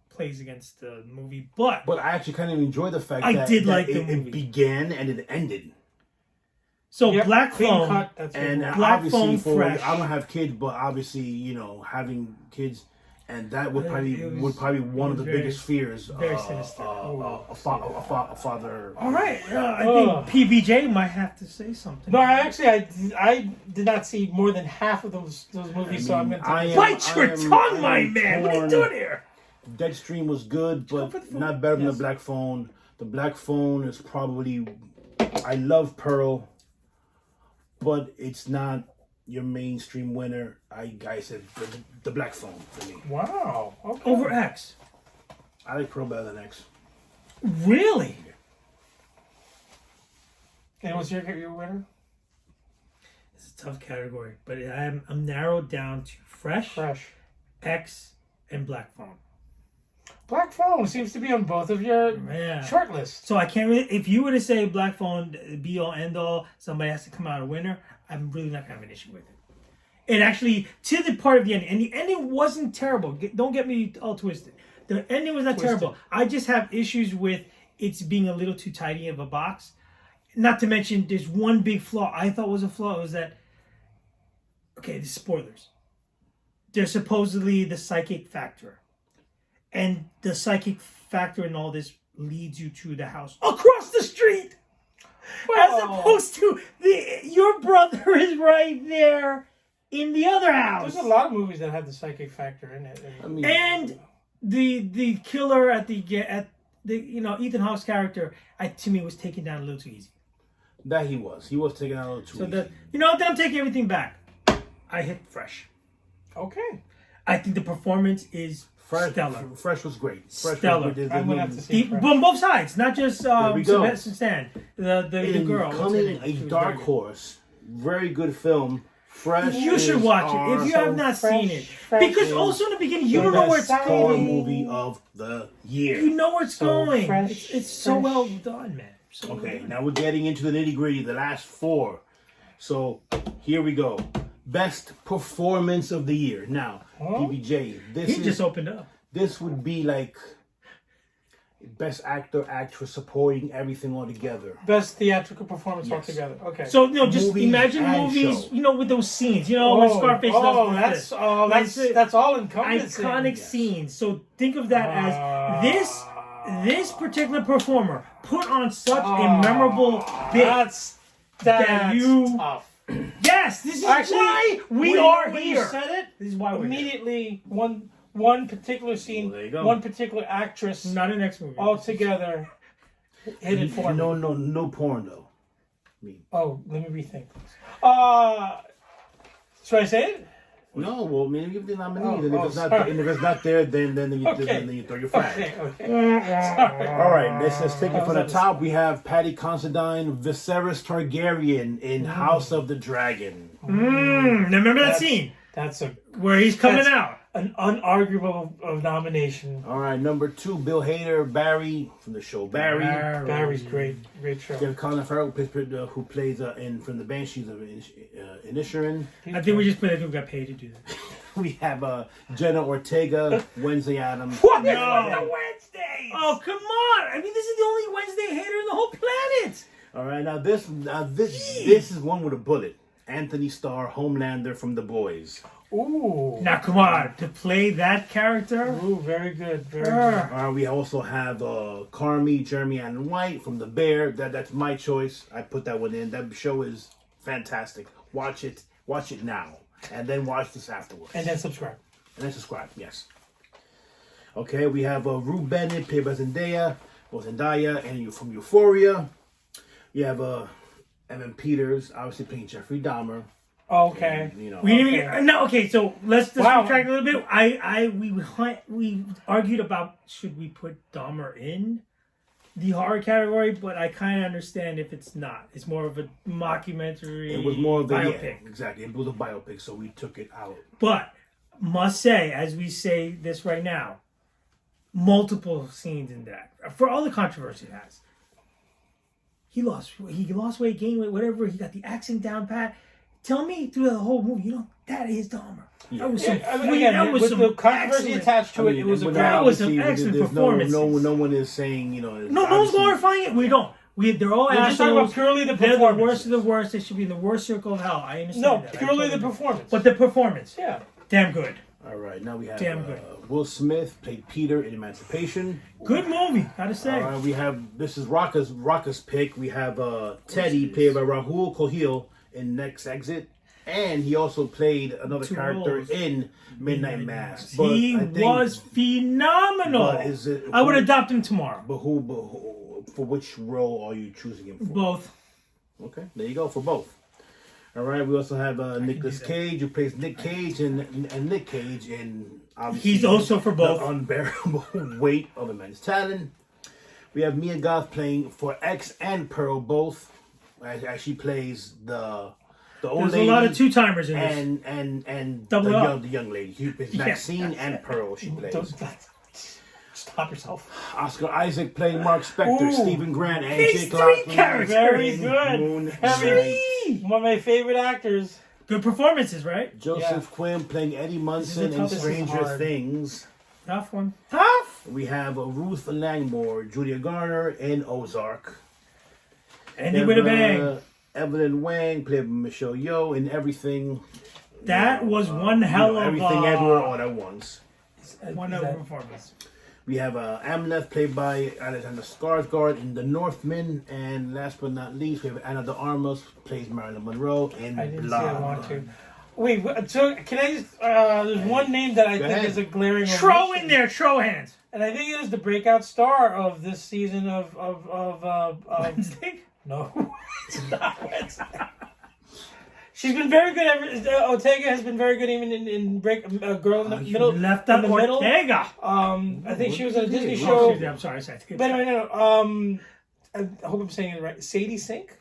plays against the movie. But But I actually kind of enjoy the fact I that, did that like the it movie. began and it ended. so Yep, Black clean Phone, cut, that's And it. Black obviously, Phone Fresh. I don't have kids, but obviously, having kids, and that would probably It was- one of the very- biggest fears. very sinister. A father. all right, I Ugh. think PBJ might have to say something. No, I did not see more than half of those movies, so I'm mean, gonna. I am- Bite your tongue, my am man. What are you torn. doing here? Deadstream was good, but for the phone. not better than Yes. the Black Phone. The Black Phone is probably. I love Pearl, but it's not your mainstream winner. I said the Black Phone for me. Wow. Okay. Over X. I like Pearl better than X. Really? And what's your winner? It's a tough category, but I'm narrowed down to Fresh, X, and Black Phone. Black Phone seems to be on both of your short lists. So I can't really. If you were to say Black Phone, be all end all, somebody has to come out a winner. I'm really not gonna have an issue with it. It actually to the part of the ending, and the ending wasn't terrible. Don't get me all twisted. The ending was not terrible. I just have issues with it's being a little too tidy of a box. Not to mention, there's one big flaw I thought was a flaw. Was that okay? The spoilers. There's supposedly the psychic factor. And the psychic factor in all this leads you to the house across the street. As opposed to your brother is right there in the other house. There's a lot of movies that have the psychic factor in it. And the killer at the Ethan Hawke's character to me was taken down a little too easy. That he was taken down a little too easy. Then I'm taking everything back. I hit Fresh. Okay. I think the performance is stellar. Fresh was great. Stellar. I'm gonna have to see Fresh. On both sides, not just Sebastian Stan, the girl. Coming a dark horse, very good film. Fresh. You should watch it if you have not seen it, because also in the beginning you don't know where it's going. Movie of the year. You know where it's going. It's so well done, man. Okay, now we're getting into the nitty gritty. The last four. So here we go. Best performance of the year. Now, PBJ, just opened up. This would be like best actor, actress, supporting everything all together. Best theatrical performance altogether. Okay. So just imagine movies, with those scenes, when Scarface does that's all encompassing. Iconic scenes. So think of that as this particular performer put on such a memorable bit that's tough. Yes, this is why we are here. You said it. This is why we're immediately here. One particular scene, one particular actress, not an next movie all together. Hit it for me. No porn though. Let me rethink. Should I say it? No, well, maybe give the nominee. And if it's not there, then you throw your flag. Okay. All right, let's take it from the top. We have Patty Considine, Viserys Targaryen in House of the Dragon. Now remember that scene? That's where he's coming out. An unarguable nomination. All right, number 2, Bill Hader, Barry from the show Barry. Barry's great show. You have Colin Farrell, who plays from the Banshees of Inisherin. I think we just put it. Who got paid to do that? We have Jenna Ortega, Wednesday Addams. What? No. The Wednesdays. Oh, come on! I mean, this is the only Wednesday hater in the whole planet. All right, now this is one with a bullet. Anthony Starr, Homelander from The Boys. Ooh. Now, come on. To play that character? Ooh, very good. Very good. We also have Carmi, Jeremy Allen White from The Bear. That's my choice. I put that one in. That show is fantastic. Watch it now. And then watch this afterwards. And then subscribe. Yes. Okay, we have Rue Bennett, played by Zendaya, and from Euphoria. You have Evan Peters, obviously playing Jeffrey Dahmer. Okay. And, so let's just retract a little bit. We argued about should we put Dahmer in the horror category, but I kind of understand if it's not. It's more of a mockumentary. It was more of a biopic. Exactly. It was a biopic, so we took it out. But must say, as we say this right now, multiple scenes in that for all the controversy it has. He lost weight, gained weight, whatever. He got the accent down pat. Tell me through the whole movie, that is Dahmer. Yeah. That was some with the controversy attached to it, it was some excellent performances. No one is saying, No one's glorifying it. We don't. They're all assholes. Just talking about purely the performance. They're the worst of the worst. They should be in the worst circle of hell. I understand that. Purely the performance. But the performance. Yeah. Damn good. All right, now we have Will Smith played Peter in Emancipation. Good movie, gotta say. All right, we have, this is Rocca's pick. We have Teddy played by Rahul Kohil in Next Exit. And he also played another character in Midnight Mass. He was phenomenal. I would adopt him tomorrow. But for which role are you choosing him for? Both. Okay, there you go, for both. All right, we also have Nicolas Cage, who plays Nick Cage, and Nick Cage in, obviously, he's also for both. The Unbearable Weight of Immense Talent. We have Mia Goth playing for X and Pearl both. as she plays the old There's lady. a lot of two-timers in this. And Double up. the young lady. She plays Maxine and Pearl. She plays. Stop yourself. Oscar Isaac playing Mark Spector, Ooh. Stephen Grant, and These Jake three Lachlan. characters. Very in good. Moon Very- Knight. One of my favorite actors. Good performances, right? Joseph Quinn playing Eddie Munson This in is Stranger hard. Things. Tough one. Tough. We have Ruth Langmore, Julia Garner in Ozark. Andy with a bang. Evelyn Wang played Michelle Yeoh in Everything. That was one hell of Everything Everywhere All at Once. one of performance. We have Amleth played by Alexander Skarsgård in The Northman, and last but not least, we have Anna de Armas plays Marilyn Monroe in I didn't Blood. say I want to. Wait, so can I just? There's one name that I Go think ahead. is a glaring Tro omission. in there, Tro hands. And I think it is the breakout star of this season of Wednesday? no, it's not Wednesday. She's been very good. Ortega has been very good even in break. Girl in the middle. Left in out the middle. Ortega. I think she was in a Disney Oh, show. I'm sorry. But no. I hope I'm saying it right. Sadie Sink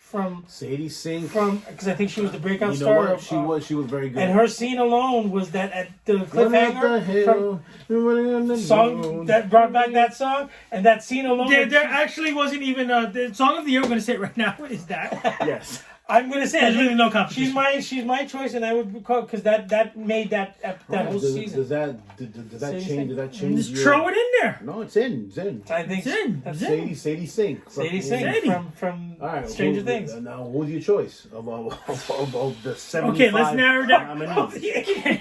Sadie Sink. because I think she was the breakout You know star. what? She was very good. And her scene alone was that at the Running up the cliffhanger hill, running on the song road. that brought back that song, and that scene alone. There actually wasn't even the song of the year. We're gonna say it right now. Is that? Yes. I'm gonna say There's it. really no competition. She's my choice, and I would call because that made that whole season. Does that Sadie change? Sink. Does that change? Just throw it in there. No, it's in. It's in. I think It's in. that's Sadie Sink. Sadie Sink Sadie. from All right, Stranger Things. Now, who's your choice of the 75? Okay, let's narrow down. nominees?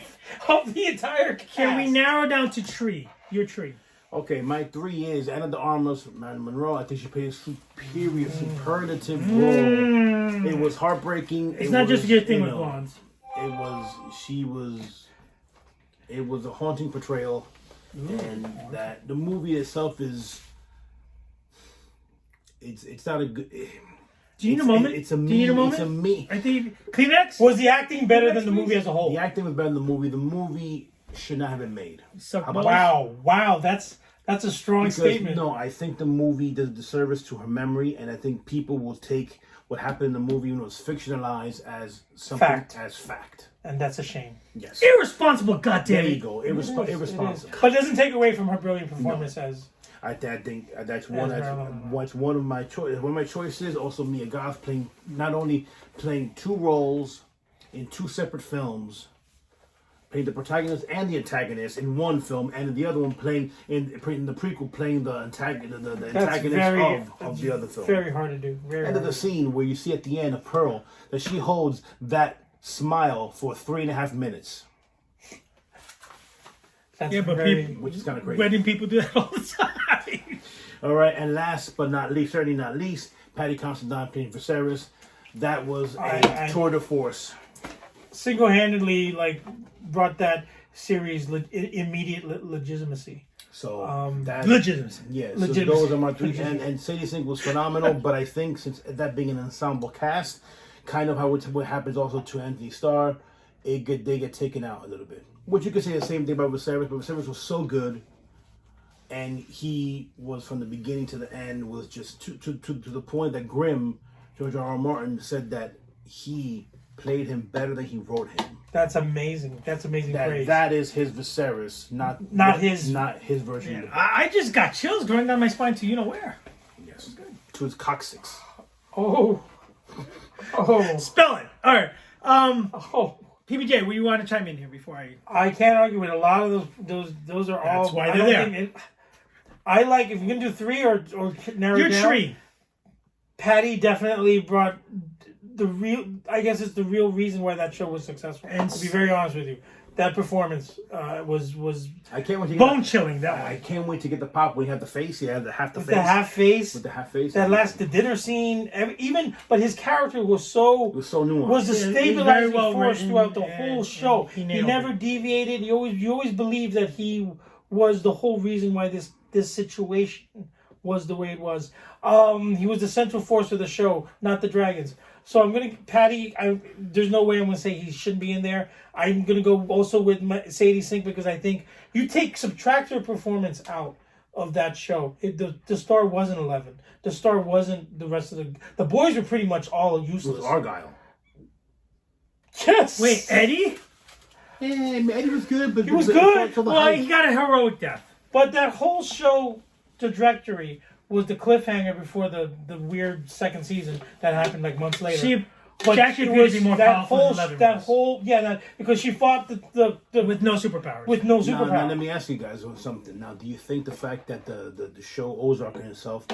Of the entire cast. Can we narrow down to Tree? Your Tree. Okay, my 3 is Anna de Armas, Marilyn Monroe. I think she played a superlative role. It was heartbreaking. It's not just your thing with blondes. It was a haunting portrayal, and that the movie itself is. It's not a good. Do you need a moment? It's a Do me. you need a moment? It's a me. I think Kleenex. Was the acting better than the movie as a whole? The acting was better than the movie. The movie should not have been made. Suck How about balls. Wow, that's a strong Because, statement. no, I think the movie does a disservice to her memory, and I think people will take what happened in the movie, even though it's fictionalized, as something Fact. fact. And that's a shame. Yes. Irresponsible, There goddamn you it. go. It is. Irresponsible. But it doesn't take away from her brilliant performance as I think that's Marilyn one of my choices. One of my choices. Also, Mia Goth not only playing 2 roles in 2 separate films, playing the protagonist and the antagonist in one film, and the other one playing in the prequel, playing the antagonist of the other film. very hard to do. Very End of hard. the scene where you see at the end of Pearl that she holds that smile for 3.5 minutes, That's Yeah, but very, people, which is kind of crazy. wedding people do that all the time. All right, and last but not least, certainly not least, Patty Considine playing Viserys. That was a tour de force. single-handedly brought that series immediate legitimacy. So that Legitimacy. yeah. So Legitimacy. those are my 3, and Sadie Sink was phenomenal. But I think since that being an ensemble cast, kind of how what happens also to Anthony Starr, they get taken out a little bit. Which you could say the same thing about Viserys, but Viserys was so good, and he was from the beginning to the end was just to the point that George R. R. Martin said that he played him better than he wrote him. That's amazing. That's amazing praise. That is his Viserys, not his version. Man, I just got chills going down my spine to you know where. Yes, to his coccyx. Oh. Spell it. All right. Oh. PBJ, what do you want to chime in here before I can't argue with a lot of those are all. That's why I they're don't there. think I like if you're gonna do 3 or narrow Your it down. Tree. Patty definitely brought the real. I guess it's the real reason why that show was successful. And to be very honest with you, that performance was I can't wait to get Bone chilling that I way. can't wait to get the pop when he had the face. He had the half the with face. the half face. With the half face. The dinner scene, but his character was It was so nuanced. was a Yeah, stabilizing very well force written, throughout the and- whole show. and he He nailed never it. deviated. You always believed that he was the whole reason why this situation was the way it was. He was the central force of the show, not the dragons. So I'm gonna Patty. There's no way I'm gonna say he shouldn't be in there. I'm gonna go also with Sadie Sink because I think you subtract her performance out. of that show. The star wasn't 11. The star wasn't the rest of the boys were pretty much all It useless. was Argyle. Yes. Wait, Eddie? Yeah, Eddie was good, but He was good. Well, he got a heroic death. But that whole show trajectory was the cliffhanger before the weird second season that happened like months later. She actually appears to be more powerful than 11 was. Because she fought the With no superpowers. with no Now, superpower. let me ask you guys something. Now, do you think the fact that the show Ozark in itself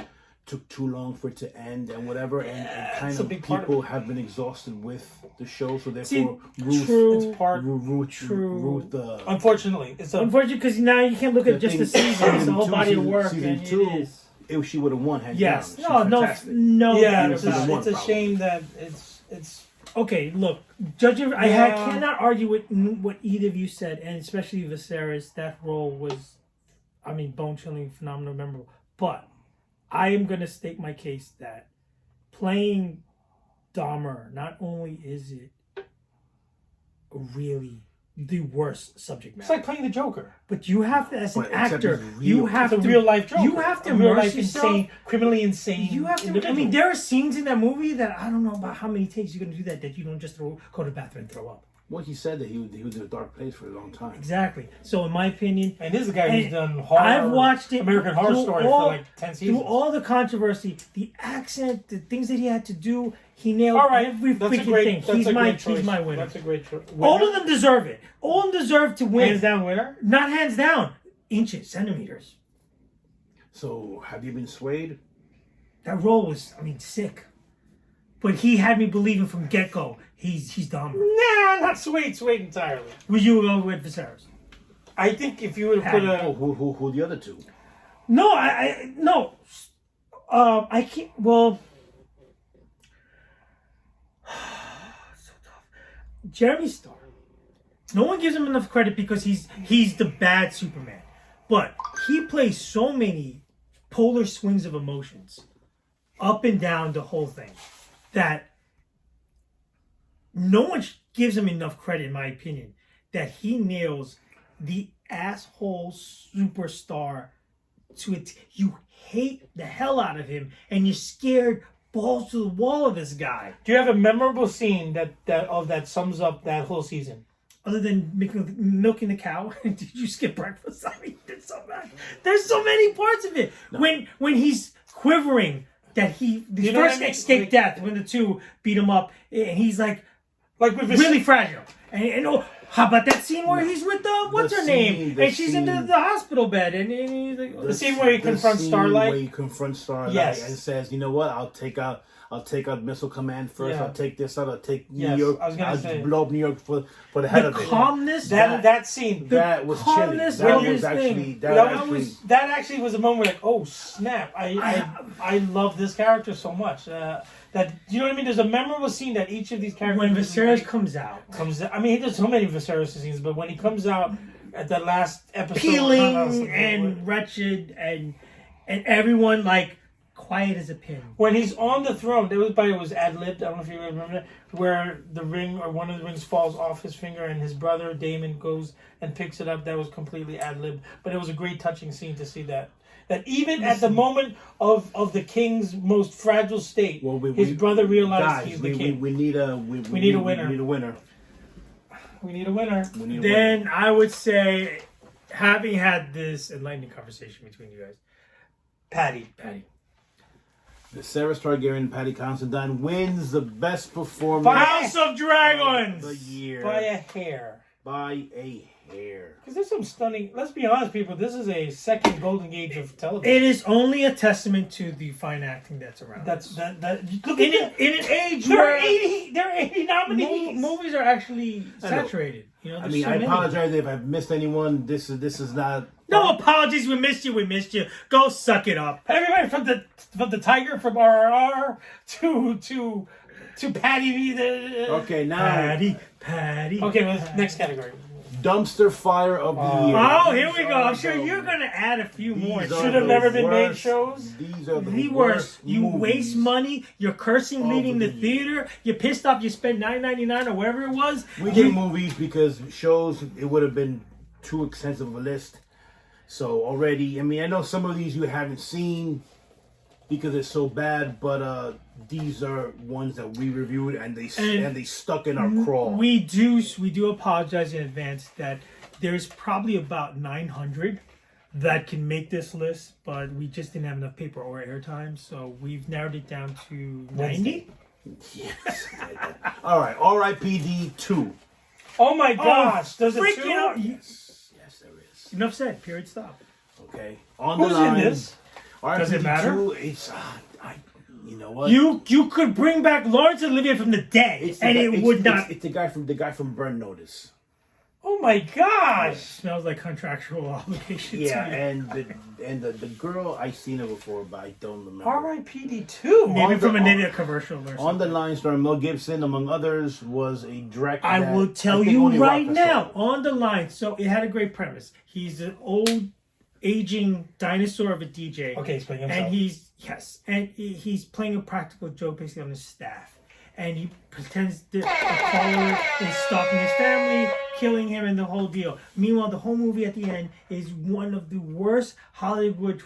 took too long for it to end and whatever, and kind it's a of big part of people have been exhausted with the show, so See, therefore Ruth, true. It's part Ruth, unfortunately. It's a Unfortunately, because now you can't look at just the season. It's the whole body of work. Season And two, it is. if she would have won, hands Yes. down. No, She's fantastic. no. yeah. doubt It's about it. one, a probably. shame that it's Okay, look, judging, I Yeah. cannot argue with what either of you said, and especially Viserys. That role was, bone-chilling, phenomenal, memorable. But I am going to state my case that playing Dahmer, not only is it really the worst subject it's matter, like playing the Joker. but you have to, as an But except actor, it's real. you have It's a to real life Joker. You have to a real immerse life yourself. insane, criminally insane. You have to. individual. There are scenes in that movie that I don't know about how many takes you're going to do that you don't just go to the bathroom and throw up. Well, he said that he was in a dark place for a long time. Exactly. So, in my opinion, And this is a guy who's And done horror. I've watched it American Horror through Story all- for like 10 seasons. through all the controversy, the accent, the things that he had to do, he nailed All right, every that's a freaking great. thing. That's He's a my great choice. he's my winner. That's a great choice. All of them deserve it. All of them deserve to win. hands down winner. Not hands down, inches, centimeters. So, have you been swayed? That role was, sick. But he had me believing from get go. He's Dahmer. Nah, not swayed entirely. Would you go with Viserys? I think if you would have put Oh, a who the other two? No, no. I can't. Well, so tough. Jeremy Starr. No one gives him enough credit because he's the bad Superman, but he plays so many polar swings of emotions, up and down the whole thing, that no one gives him enough credit, in my opinion, that he nails the asshole superstar to it. You hate the hell out of him, and you're scared balls to the wall of this guy. Do you have a memorable scene that sums up that whole season? Other than milking the cow, did you skip breakfast? You did so bad. There's so many parts of it. No. When he's quivering, that the first escape death when the two beat him up, and he's like with really fragile. And how about that scene where he's with what's her name, and she's in the hospital bed, and he's like the scene where he confronts Starlight. Where he confronts Starlight, yes. and says, "You know what? I'll take out Missile Command first. Yeah. I'll take this out. I'll take New Yes, York. I was gonna say. blow up New York for the head the of it." calmness. That scene. That was chilling. calmness That of was his actually thing. That actually was a moment where, like, oh snap! I love this character so much. That, you know what I mean? There's a memorable scene that each of these characters. When Viserys comes out. There's so many Viserys scenes, but when he comes out at the last episode, peeling and wretched, and everyone like quiet as a pin. When he's on the throne, it was ad-libbed. I don't know if you remember that, where the ring or one of the rings falls off his finger, and his brother Daemon goes and picks it up. That was completely ad-libbed, but it was a great touching scene to see that. That even at the moment of the king's most fragile state, his brother realized he's the king. We need a winner. We need a winner. We need a winner. Then I would say, having had this enlightening conversation between you guys, Patty. Viserys Targaryen, Patty Considine wins the best performance House of Dragons of the year by a hair. Because there's some stunning. Let's be honest, people. This is a second golden age of television. It is only a testament to the fine acting that's around. Look in an age there where are 80 nominees. Movies are actually saturated. I apologize if I've missed anyone. This is not. No apologies. We missed you. Go suck it up. Everybody from the Tiger from RRR to Patty. Okay, now Patty. Okay, well, next category. Dumpster fire of the year. Oh, here we go. I'm sure you're going to add a few more. Should have never been made shows. These are the worst. You waste money. You're cursing leaving the theater. You're pissed off. You spent $9.99 or whatever it was. We did movies because shows, it would have been too extensive of a list. So already, I mean, I know some of these you haven't seen because it's so bad, but these are ones that we reviewed and they stuck in our craw. We do apologize in advance that there's probably about 900 that can make this list, but we just didn't have enough paper or airtime, so we've narrowed it down to 90. Yes. All right, R.I.P.D. 2. Oh my gosh! There's a freaking two. out. Yes, there is. Enough said. Period. Stop. Okay, on Who's the line. in this? Does it matter? R.I.P.D. 2. It's you know what? You could bring back Lawrence Olivier from the dead, and it would not. It's the guy from Burn Notice. Oh my gosh! Smells like contractual obligation. Yeah, to me. and the girl I seen her before, but I don't remember. R.I.P.D. 2. Maybe on from the- a Nivea commercial or something. On the line, starring Mel Gibson, among others, was a director. I that will tell I think you only right Rock now, saw. on the line. So it had a great premise. He's an old, aging dinosaur of a DJ. Okay, he's playing himself. And he's playing a practical joke basically on his staff. And he pretends that a caller is stalking his family, killing him, and the whole deal. Meanwhile, the whole movie at the end is one of the worst Hollywood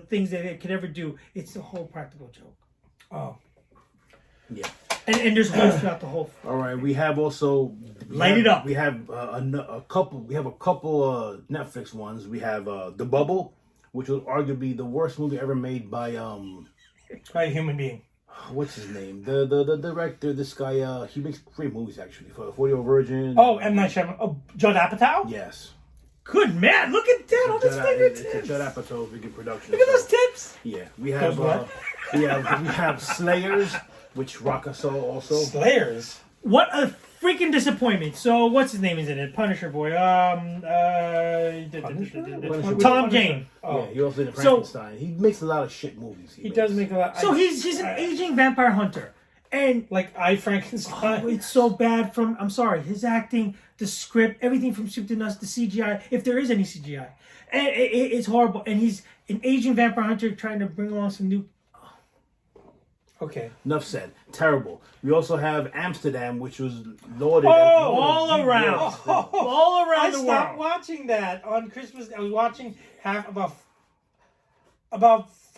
things that it could ever do. It's a whole practical joke. Oh. Yeah. And there's holes throughout the whole. All right. We have also Light it up. We have a couple. We have a couple Netflix ones. We have The Bubble, which was arguably the worst movie ever made by By a human being. what's his name? The director. This guy. He makes great movies actually. For 40-Year-Old Virgin. Oh, M. Night Shyamalan. Oh, Judd Apatow? Yes. Good man, look at that on his It's a fingertips. Judd Apatow big production. Look at those tips. Yeah, we have what? we have Slayers, which Rocka saw also. Slayers. What a freaking disappointment. So what's his name is in it? Punisher boy. Tom Jane. Oh. Yeah, he also did So- Frankenstein. He makes a lot of shit movies. He does make a lot. So he's an aging vampire hunter. And Like I Frankenstein. it's so bad from, I'm sorry, his acting, the script, everything from soup to nuts, the CGI, if there is any CGI. And it's horrible. And he's an aging vampire hunter trying to bring along some new. Okay. Enough said. Terrible. We also have Amsterdam, which was lauded. Oh, all around. All around I the stopped world. watching that on Christmas. I was watching half about.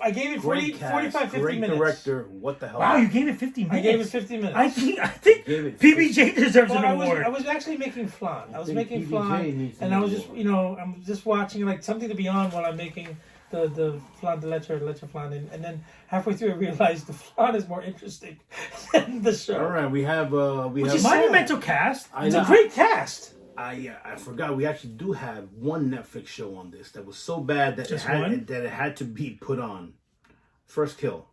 I gave it 40, Great cast, 45, 50 great minutes. director. What the hell? Wow, you gave it 50 minutes. I gave it 50 minutes. I think Gave it PBJ deserves Well, an award. I was actually making flan. I was think making PBJ flan, needs and an I was just, award. I'm just watching like something to be on while I'm making the flan, the leche flan, and then halfway through I realized the flan is more interesting than the show. All right, we have Which is monumental cast. It's a great cast. I forgot we actually do have one Netflix show on this that was so bad that Just one? it had to be put on. First Kill.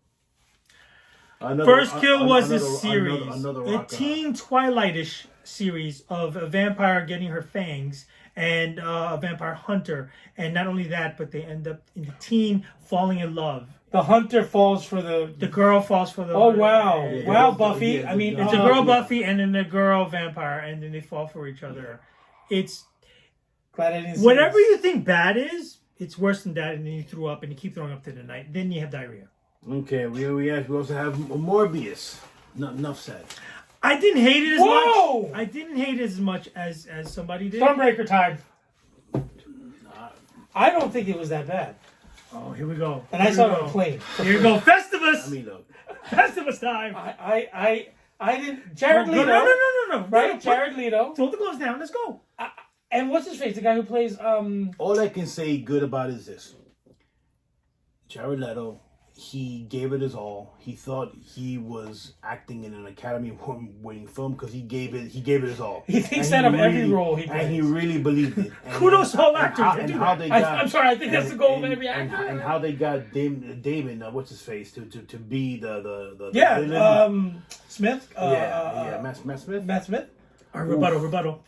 First Kill was a another- series, another a rock teen Twilight-ish series of a vampire getting her fangs and a vampire hunter. And not only that, but they end up in the teen falling in love. The hunter falls for the. The girl falls for the. Oh wow! Yeah, Wow, yeah, Buffy. yeah, I mean, It's a girl Buffy and then a girl vampire, and then they fall for each other. It's Glad I didn't see whatever this. you think bad is, it's worse than that, and then you threw up and you keep throwing up to the night. Then you have diarrhea. Okay, we also have Morbius. Enough said. I didn't hate it as Whoa! much. I didn't hate it as much as somebody did. Stormbreaker time. I don't think it was that bad, Oh, here we go. and I Here saw we it on go. a plane. Here you go, Festivus. I mean, look. Festivus time. I didn't. Jared Leto. No. Right, Jared Leto. Throw the gloves down. Let's go. And what's his face? The guy who plays All I can say good about it is this. Jared Leto, he gave it his all. He thought he was acting in an Academy Award-winning film because he gave it his all. He thinks And that of every role he and he plays. really believed it. And, Kudos to all and actors how- that and do how that. they got, I'm sorry, I think that's the goal of every and, actor. and how they got Damon, what's his face, to be the yeah, villain. Smith. Matt Smith. Matt Smith. Rebuttal.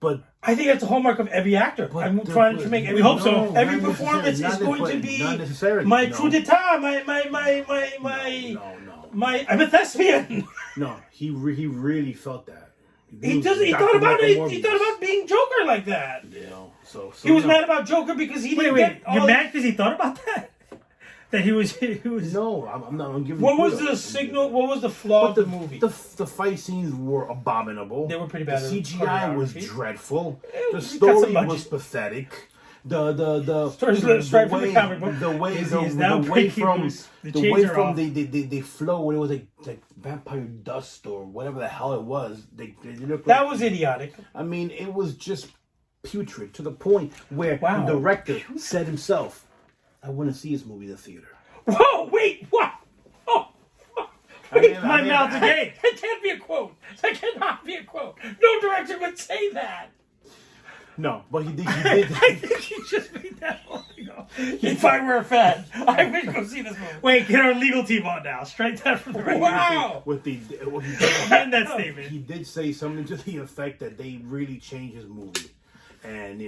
But I think that's the hallmark of every actor. I'm the- trying to make. we hope so. Every not performance necessarily. is going to be Not necessarily. my no. coup d'état, my I'm a thespian. No, he really felt that. He was does. He Dr. thought about Michael it. He Morbius. thought about being Joker like that. You know, so He was no. mad about Joker because he didn't Wait. get all You're mad because he thought about that? That he was. No, I'm not. I'm giving. What you was kudos. the signal? What was the flaw of But the movie? the fight scenes were abominable. They were pretty bad. The CGI was choreography. dreadful. we The got some story budget. was pathetic. The Story's straight from the comic book. the way Is the now way breaking from loose. The the chains way are from off. they flow when it was like vampire dust or whatever the hell it was. They looked That like, was idiotic. I mean, it was just putrid to the point where Wow. the director said himself, "I want to see this movie in the theater." Whoa! Wait! What? Oh! My mouth agape. That can't be a quote. That cannot be a quote. No director would say that. No, but he did. He I did. think he just made that whole thing up. If I were a fan, I would go see this movie. Wait, get our legal team on now. Strike that from the record. Wow! With the what he End that he statement. did say something to the effect that they really changed his movie, and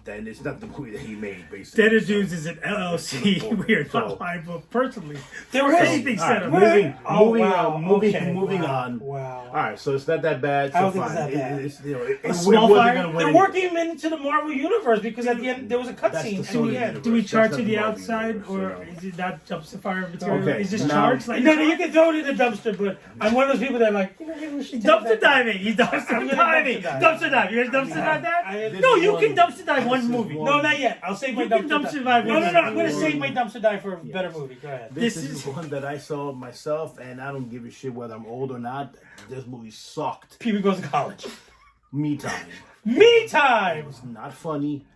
then it's not the movie that he made. Basically, Dead Dudes is an LLC. We are So- not liable personally. There was Anything All set right, up. moving wow. on, moving Okay, wow. on. Wow. All right, so it's not that bad. So I don't think fine. it's that bad. It's, A small wasn't fire? gonna win They're anything. working him into the Marvel universe because at the end there was a That's cutscene the in Sony the end. universe. Do we That's charge not to the Marvel outside, universe, or is it not dumpster fire material? Okay, Is this now- charged? Like No, you can throw it in the dumpster, but I'm one of those people that are like, maybe we should take dumpster that. diving. You dumpster I'm gonna diving. dumpster dive. Dumpster dive. You guys dumpster dive I- that? this No, is you one- can dumpster dive one this is movie. one- No, not yet. I'll save my You can dumpster dumpster dive. dive No, one I'm going to movie. save my dumpster dive for a better movie. Go ahead. This This is is- one that I saw myself, and I don't give a shit whether I'm old or not. This movie sucked. Pee-wee goes to college. Me time. Me time! It's not funny.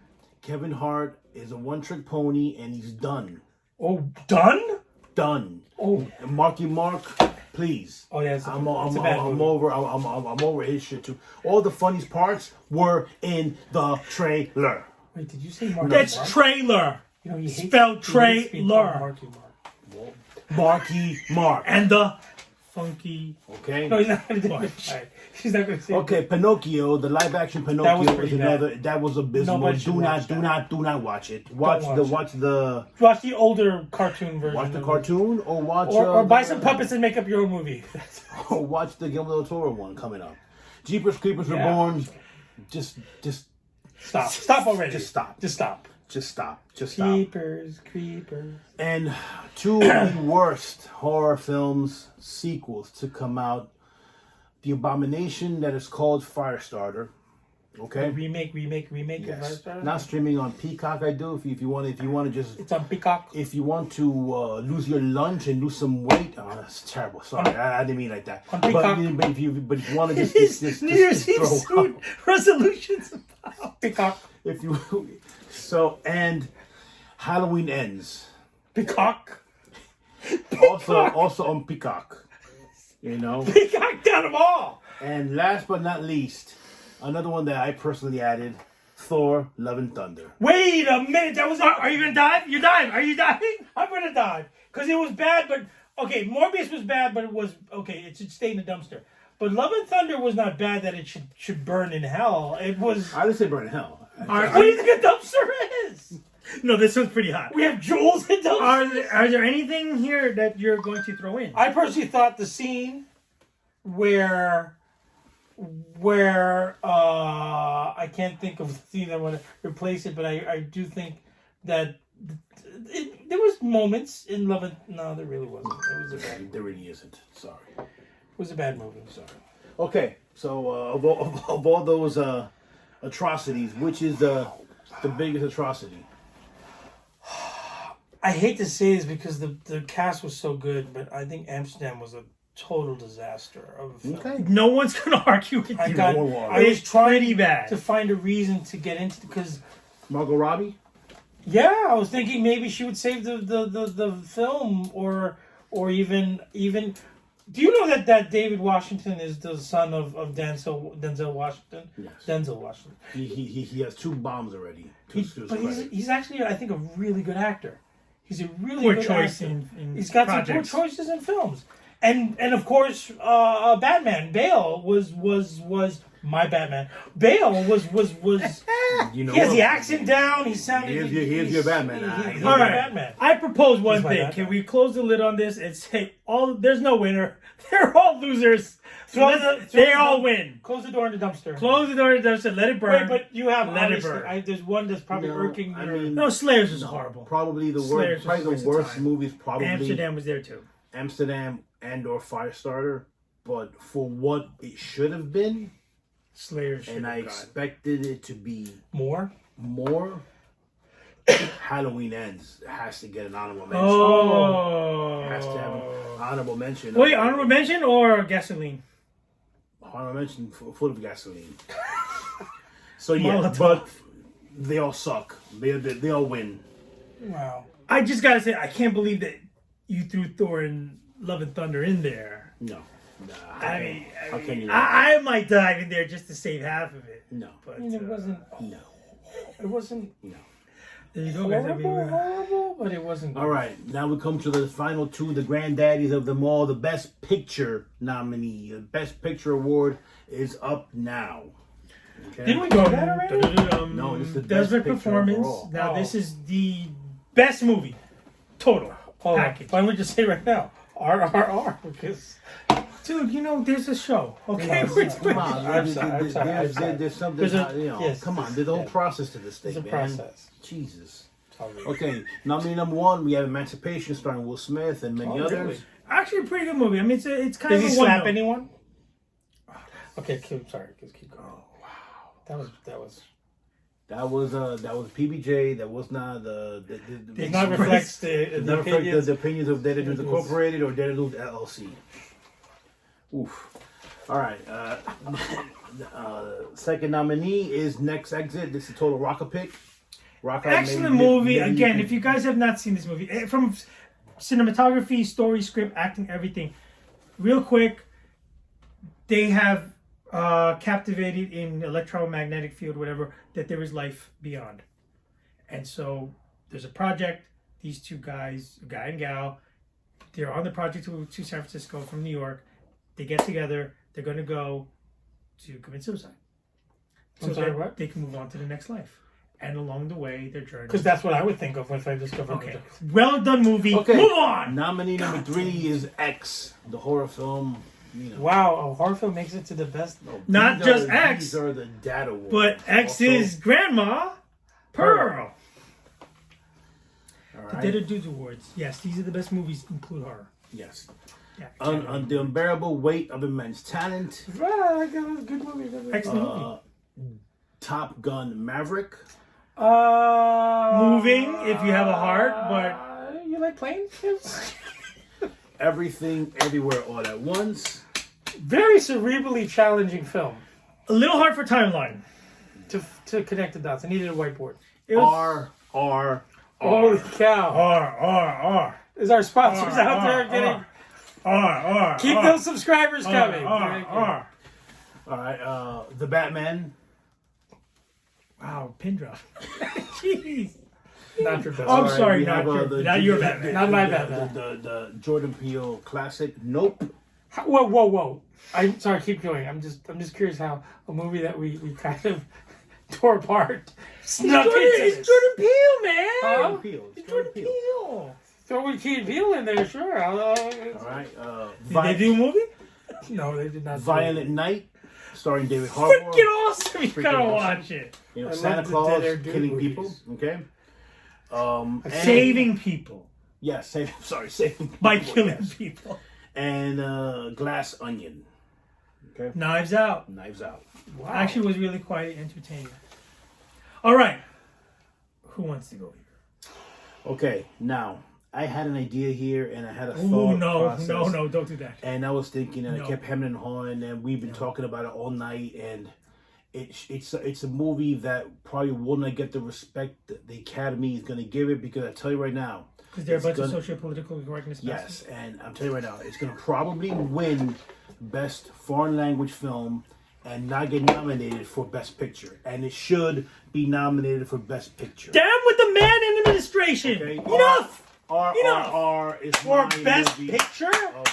Kevin Hart is a one-trick pony, and he's done. Oh, done? Done. Oh, And Marky Mark, please. oh yeah, it's a, I'm it's a bad movie. I'm over his shit too. All the funniest parts were in the trailer. Wait, did you say Marky That's Mark? trailer. You know, he hates, spelled he hates being called trailer. Marky Mark. Marky Mark. And the funky. Okay. No, he's not going to do it. Alright, he's not going to say it. Okay, Pinocchio, the live-action That was Pinocchio is pretty another. bad. That was abysmal. Nobody should watch Do not watch it. watch Watch the Watch the older cartoon version. watch the of it. cartoon or watch Or buy some puppets and make up your own movie. or watch the Guillermo del Toro one coming up. Jeepers Creepers Yeah. Reborn. Just Stop. Stop already. Just stop. Just stop. Just stop. Just stop. Creepers. And two of the worst horror films sequels to come out. The abomination that is called Firestarter. Okay. Remake of Yes. Firestarter? Not streaming on Peacock. I do. If you want to just It's on Peacock. if you want to lose your lunch and lose some weight, oh, that's terrible. Sorry, I didn't mean like that. On But, Peacock. but if you want to His just New Year's Eve throw suit up, resolutions. Peacock. if you and Halloween Ends Peacock. also on Peacock. Peacock got them all. And last but not least, another one that I personally added, Thor: Love and Thunder. Wait a minute. That was. Are you gonna dive? You're diving. Are you diving? I'm gonna dive because it was bad. But okay, Morbius was bad, but it was okay. It should stay in the dumpster. But Love and Thunder was not bad. That it should burn in hell. It was. I didn't say burn in hell. What do you think a dumpster is? No, this one's pretty hot. We have jewels in dumpsters. Are there anything here that you're going to throw in? I personally thought the scene where I can't think of the scene I want to replace it, but I do think that there was moments in Love and no, there really wasn't. It was a bad. There really isn't. Sorry. It was a bad movie. Sorry. Okay, so of all those atrocities, which is the biggest atrocity? I hate to say this because the cast was so good, but I think Amsterdam was a total disaster of a film. Okay. No one's gonna argue with you. I no one will I was It's trying pretty bad. to find a reason to get into because Margot Robbie? yeah, I was thinking maybe she would save the film or even. Do you know that David Washington is the son of Denzel Washington? Yes. Denzel Washington. He has 2 bombs already. But he's actually I think a really good actor. He's a really Poor good choice actor. in He's got projects. some poor choices in films. And of course, Batman. Bale was my Batman. Bale was. You know He has what? the accent down. He sounded. Here's your Batman. He's All right. Batman. I propose one my thing. Batman. Can we close the lid on this and say there's no winner. They're all losers. They all win. Close the door in the dumpster. Close the door to the dumpster. Let it burn. Wait, but you have Let it obviously. burn. There's one that's probably No, irking I your. mean- No, Slayers was horrible. Probably the Slayers worst. Probably was the a waste of worst time. movies. Probably Amsterdam was there too. Amsterdam and/or Firestarter. But for what it should have been, Slayers should and I have got. expected it to be More. Halloween Ends has to get an honorable mention. Oh. Has to have an honorable mention. Wait, honorable mention or gasoline? Honorable mention full of gasoline. So yeah, Molotov. but they all suck. They all win. Wow. I just gotta say, I can't believe that you threw Thor and Love and Thunder in there. No. How can you? I might dive in there just to save half of it. No. But I mean, it wasn't. No. It wasn't No. there you go, guys. horrible, but it wasn't. All right, now we come to the final two, the granddaddies of them all. The Best Picture nominee, the Best Picture award is up now. Okay? Didn't we go that already? No, this is the Best best picture performance. overall. Now Oh. this is the best movie total package. Why don't we just say right now? RRR, because Dude, you know there's a show. Okay, Yeah, we're yeah. doing. Come on, I'm sorry. there's something. There's a- you know, yes, come on, there's a whole yeah. process to this thing, it's a man. process. Jesus. Sorry. Okay, nominee number one, we have Emancipation, starring Will Smith and many Oh, others. really? Actually, a pretty good movie. I mean, it's kind Did of he a one slap note. anyone? Okay, sorry. Just keep going. Oh, That was. That was PBJ. That was not the Did not reflect the not reflect opinions. the opinions of Data News Opinions. Incorporated or Data News LLC. Oof. All right. Second nominee is Next Exit. This is Total Rock Pick. Excellent movie. Again, if you guys have not seen this movie, from cinematography, story, script, acting, everything, real quick, they have captivated in electromagnetic field, whatever, that there is life beyond. And so there's a project. These two guys, a guy and gal, they're on the project to San Francisco from New York. They get together. They're going to go to commit suicide. I'm sorry, that what? they can move on to the next life. And along the way, their journey. Because that's what I would think of if I discovered. Okay. Well done movie. Okay. Move on. Nominee number 3 is X, the horror film. You know. Wow, a horror film makes it to the best. Not These are just the- X, These are the data awards. but X's grandma, Pearl. All The right. Data Dudes Awards. Yes, these are the best movies, include horror. Yes. Yeah. On the unbearable weight of immense talent. Wow, that was a good movie. Excellent movie. Top Gun Maverick. Moving, if you have a heart, but you like planes? Everything, Everywhere, All at Once. Very cerebrally challenging film a little hard for timeline. to connect the dots. I needed a whiteboard. It was R. Holy cow! R. Is our sponsors out there R, getting? R. Keep those subscribers coming. All right. The Batman. Wow, pin drop. Jeez. Not your best. I'm All right, sorry, we not have, your- not your Batman. Not my Batman. The Jordan Peele classic. Nope. Whoa! I'm sorry. Keep going. I'm just curious how a movie that we kind of tore apart snuck into It's this. Jordan Peele, man. Huh? Peele. It's Jordan Peele. Throw a Key and Peele in there, sure. All right. Did they do a movie? No, they did not. Violent Night, starring David Harbour. Freaking awesome! You Freaking gotta awesome. watch it. You know, I Santa love the Claus Dead Air Dude killing movies. people. Okay. And- Saving people Yes, saving by people, killing yes. people. And Glass Onion. Okay. Knives Out. Knives Out. Wow. Actually, was really quite entertaining. All right, who wants to go here? Okay, now I had an idea here, and I had a Oh thought no, process. no, don't do that. And I was thinking, and No. I kept hemming and hawing, and we've been talking about it all night, and it's a movie that probably will not get the respect that the Academy is going to give it, because I tell you right now, Because they're a it's bunch gonna- of socio-political correctness. yes, and I'm telling you right now, it's going to probably win Best Foreign Language Film and not get nominated for Best Picture, and it should be nominated for Best Picture. Down with the man in administration. Okay. Enough. RRR is For my best movie picture? of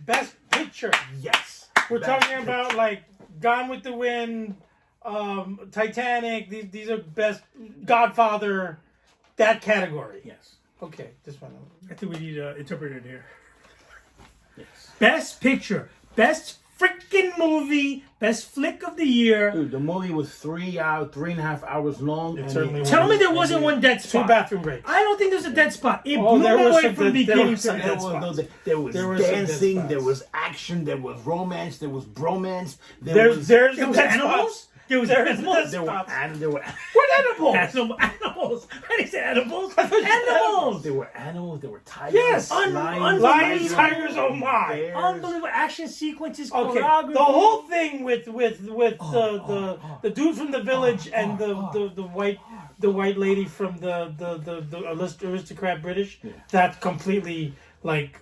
Best Picture. Yes. We're Best talking Picture. about like Gone with the Wind, Titanic. These are best. Godfather, that category. Yes. Okay, this one. I think we need an interpreter here. Yes. Best picture, best freaking movie, best flick of the year. Dude, the movie was 3.5 hours long. It certainly was. Tell me there wasn't one dead Two spot. bathroom breaks. I don't think there's a dead spot. It Oh, blew there me was away some from dead- there beginning was to some end. dead There spots. was There were some dead dancing, spots. there was action, there was romance, there was bromance. There's There some was dead animals. spots. There was There's animals. dead there were spots. there were What animals? Animals. I didn't say animals. Animals. there were animals, there were tigers, Yes. lions, Lions, tigers, oh my. bears. Unbelievable action sequences. Okay, Choreography. the whole thing with the dude from the village and the white lady from the aristocrat British, that's completely like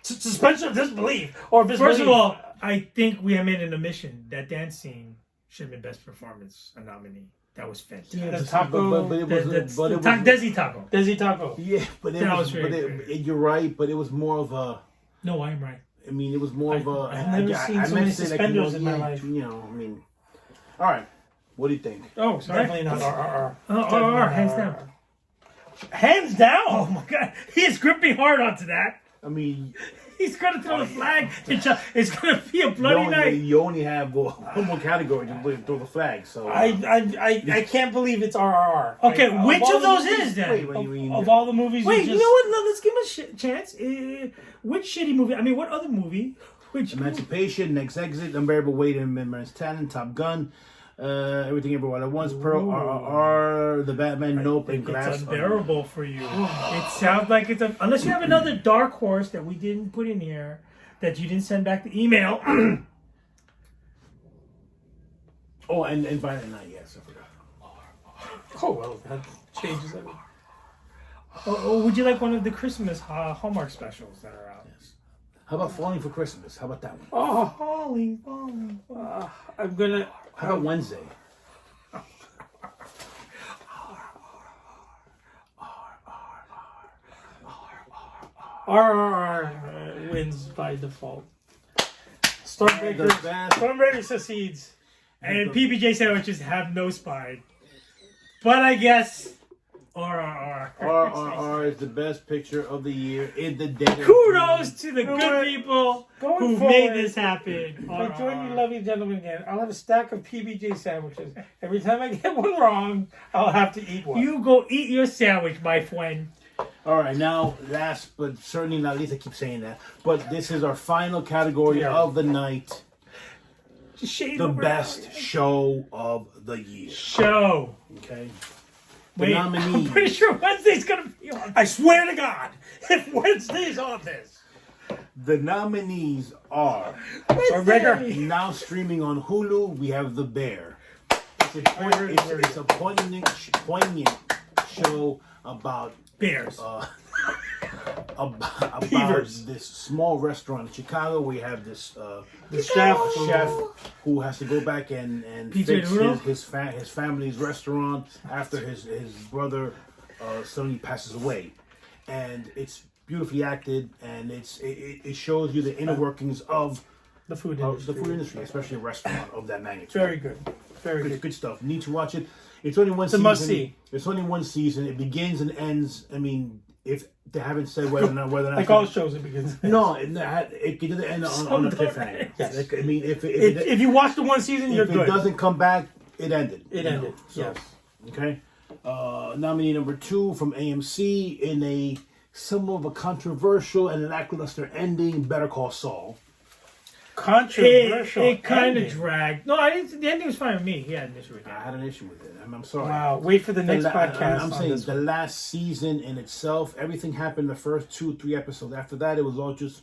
suspension of disbelief or disbelief. First of all, I think we have made an admission that dance scene should have been best performance a nominee. That was fantastic. the taco, but it was, Desi Taco. Desi taco. yeah, but it That was, was very but good. you're right, but it was more of a. No, I'm right. I mean, it was more of a. I've never seen so many suspenders in my life. You know, I mean, all right. What do you think? Oh, sorry. Definitely not RRR. Hands down. Hands down. Oh my God, he is gripping hard onto that. I mean, He's gonna throw the flag. It's gonna be a bloody night. you only have one more category to throw the flag. So I can't believe it's RRR. Okay, Like, which all of the those movies- is then? Of all the movies, Wait, you you know what? No, let's give him a chance. Which shitty movie? I mean, what other movie? Which Emancipation, Next Exit, Unbearable Weight of Massive Talent, Top Gun, Everything Everywhere at Once, Pearl, RRR, The Batman, Nope, and Glass. It's unbearable for you. It sounds like it's unless you have another dark horse that we didn't put in here that you didn't send back the email. Oh, and Violent Night, yes, I forgot. Oh well, that changes everything. Or would you like one of the Christmas Hallmark specials that are out? Yes. How about Falling for Christmas? How about that one? Oh, Falling. I'm gonna. How about Wednesday? RRR wins by default. Stormbreaker succeeds. And PBJ sandwiches have no spine. But I guess RRR. RRR is the best picture of the year in the dead. Kudos to the good what? people Going who forward, made this happen. If I join you, lovely gentlemen, again, I'll have a stack of PBJ sandwiches. Every time I get one wrong, I'll have to eat one. You go eat your sandwich, my friend. All right, now last but certainly not least, I keep saying that, but this is our final category Yeah. of the night: Shade the over best show of the year. show. Okay. The Wait, I'm nominees. pretty sure Wednesday's gonna be on. I swear to God, if Wednesday's on this, The nominees are Wednesday. now streaming on Hulu. We have The Bear. It's a poignant show about Bears. about Beavers. this small restaurant in Chicago. We have this chef who has to go back and PJ fix Noodle? his family's restaurant after his brother suddenly passes away, and it's beautifully acted, and it shows you the inner workings of the food the industry. food industry, especially a restaurant of that magnitude. Very good. Very Good, good. good stuff. Need to watch it. It's only one It's a season. must-see. It's only one season. It begins and ends. I mean, if they haven't said whether or not Like all shows, it begins. no, it did end on a cliffhanger. Yes. Like, I mean, If you watch the one season, you're if it good. doesn't come back, it ended. It you know, ended. so, Yes. Okay. Nominee number 2 from AMC in a somewhat of a controversial and lackluster ending. Better Call Saul. Controversial. It kind of ending. dragged. No, I didn't. The ending was fine with me. Yeah, this I had an issue with it. I'm sorry. Wow. Wait for the next podcast. I'm on saying this the one. last season in itself, everything happened the first 2-3 episodes. After that, it was all just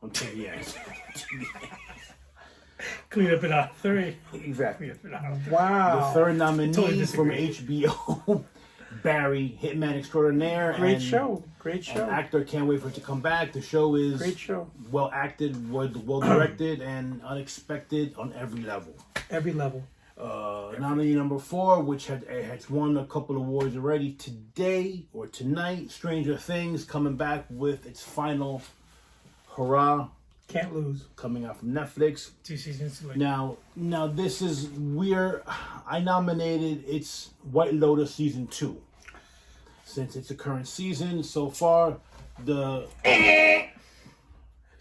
until the end. clean up it out. 3. Exactly. Clean up it out. Wow. The third nominee Totally from disagree. HBO, Barry, Hitman Extraordinaire. Great and, show. Great show. And actor can't wait for it to come back. The show is Great show. well acted, well directed, and unexpected on every level. Every level. Nominee number 4, which has won a couple awards already. Today or tonight, Stranger Things coming back with its final hurrah. Can't lose. Coming out from Netflix. 2 seasons to like. Now this is I nominated it's White Lotus season 2. Since it's a current season so far,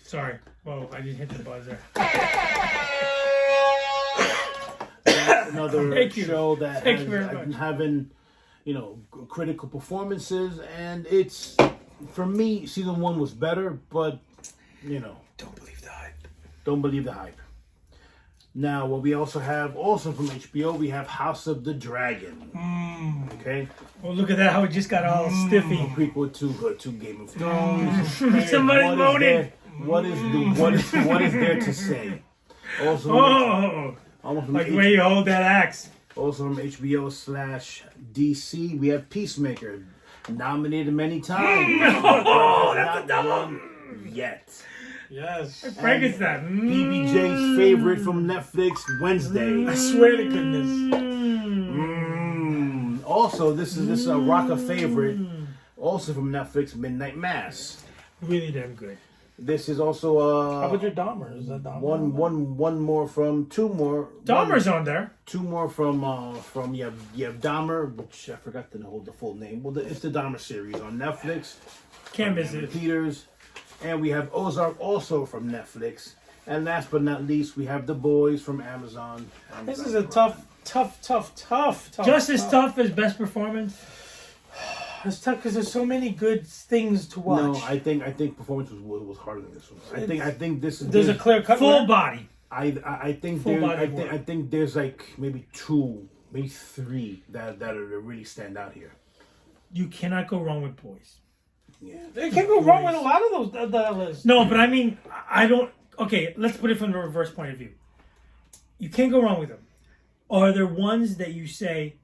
Sorry. Whoa, I just hit the buzzer. Another show that Thank has you very much. been having, critical performances, and it's, for me, season 1 was better, but, Don't believe the hype. don't believe the hype. Now, what we also have, from HBO, we have House of the Dragon. Okay? Well, look at that, how it just got all stiffy. Prequel to Game of Thrones. Somebody's moaning. What is there to say? Also, almost from Like the way you hold that axe. Also from HBO/DC, we have Peacemaker, nominated many times. That's not won yet. Yes. Frankenstein. BBJ's favorite from Netflix, Wednesday. I swear to goodness. Also, this is a Rocka favorite, also from Netflix, Midnight Mass. Really damn good. This is also How about your Dahmer? Is that Dahmer? one more from two more. Dahmer's on there. 2 more from you have Dahmer, which I forgot to hold the full name. Well, it's the Dahmer series on Netflix. Can't miss it. Peters, and we have Ozark also from Netflix. And last but not least, we have The Boys from Amazon. This is a tough. Just as tough as best performance. It's tough because there's so many good things to watch. No, I think performance was harder than this one. I think this is There's a clear cut Full body. I think Full there, body work. I think there's like maybe 2, maybe 3 that really stand out here. You cannot go wrong with Boys. Yeah. You can't go wrong with a lot of those that list. No, but I mean, I don't. Okay, let's put it from the reverse point of view. You can't go wrong with them. Are there ones that you say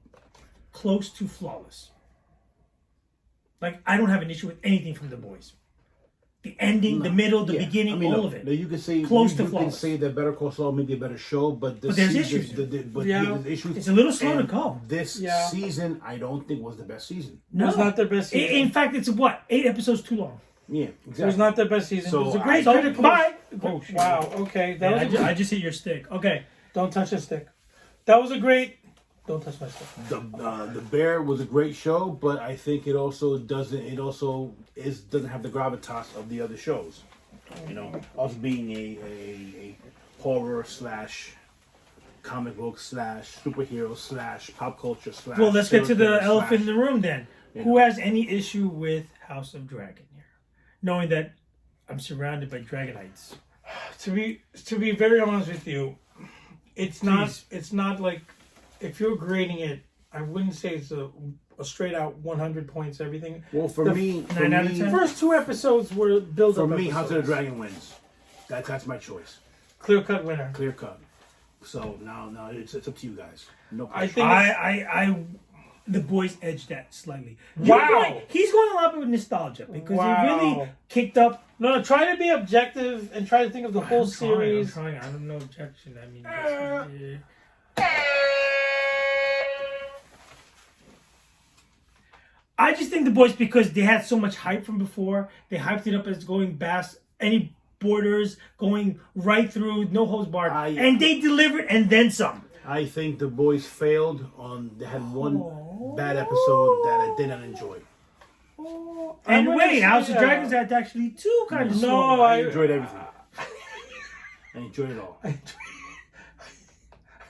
close to flawless? Like, I don't have an issue with anything from The Boys. The ending, the middle, the beginning, all of it. You can say Close to you can flawless. say that Better Call Saul may be a better show, but But there's issues. there's issues. It's a little slow to And go. This season, I don't think was the best season. No. It's not their best season. In fact, it's 8 episodes too long. Yeah, It was exactly. not their best season. So it was a I- great So, critical. bye. Oh, wow. Okay. That was I just hit your stick. Okay. Don't touch the stick. That was a great. Don't touch my stick. The Bear was a great show, but I think it also doesn't have the gravitas of the other shows. Us being a horror / comic book / superhero / pop culture / Well, let's get to the serial elephant in killer the room then. Who has any issue with House of Dragon here? Knowing that I'm surrounded by Dragonites. To be very honest with you, it's not. Please. It's not like if you're grading it. I wouldn't say it's a straight out 100 points. Everything. Well, for The me, 9 out of 10? First 2 episodes were build for up. me, House of the episodes. Dragon wins. That's my choice. Clear cut winner. Clear cut. So now it's up to you guys. No I pressure. think. I the boys edged that slightly. Wow. He's going a lot with nostalgia because Wow. he really kicked up. No, try to be objective and try to think of the whole I'm series. trying. I have no objection. I mean, I just think the boys, because they had so much hype from before, they hyped it up as going past any borders, going right through, no holds barred, and they delivered and then some. I think the boys failed they had one bad episode that I did not enjoy. And gonna wait, say, House of Dragons had actually 2 kind of No, I enjoyed everything. I enjoyed it all. I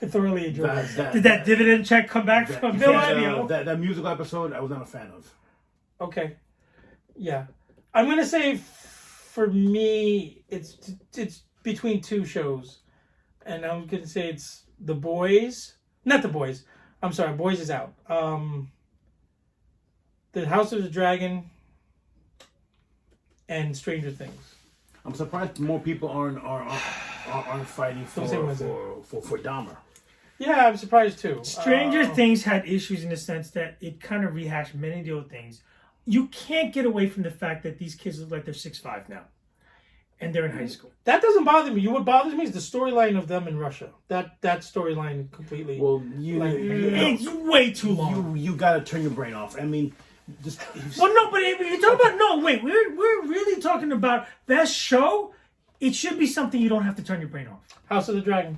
thoroughly enjoyed it. Did that dividend check come back from Bill Audio? That musical episode, I was not a fan of. Okay. Yeah. I'm going to say for me, it's between 2 shows. And I'm going to say it's The Boys. Not The Boys. I'm sorry, Boys is out. The House of the Dragon and Stranger Things. I'm surprised more people aren't fighting for Dahmer. Yeah, I'm surprised too. Stranger Things had issues in the sense that it kind of rehashed many of the old things. You can't get away from the fact that these kids look like they're 6'5" now. and they're in high school. That doesn't bother me. What bothers me is the storyline of them in Russia. That storyline completely. Well, It's way too long. you got to turn your brain off. I mean, just Well, no, but if you're talking about we're really talking about best show. It should be something you don't have to turn your brain off. House of the Dragon.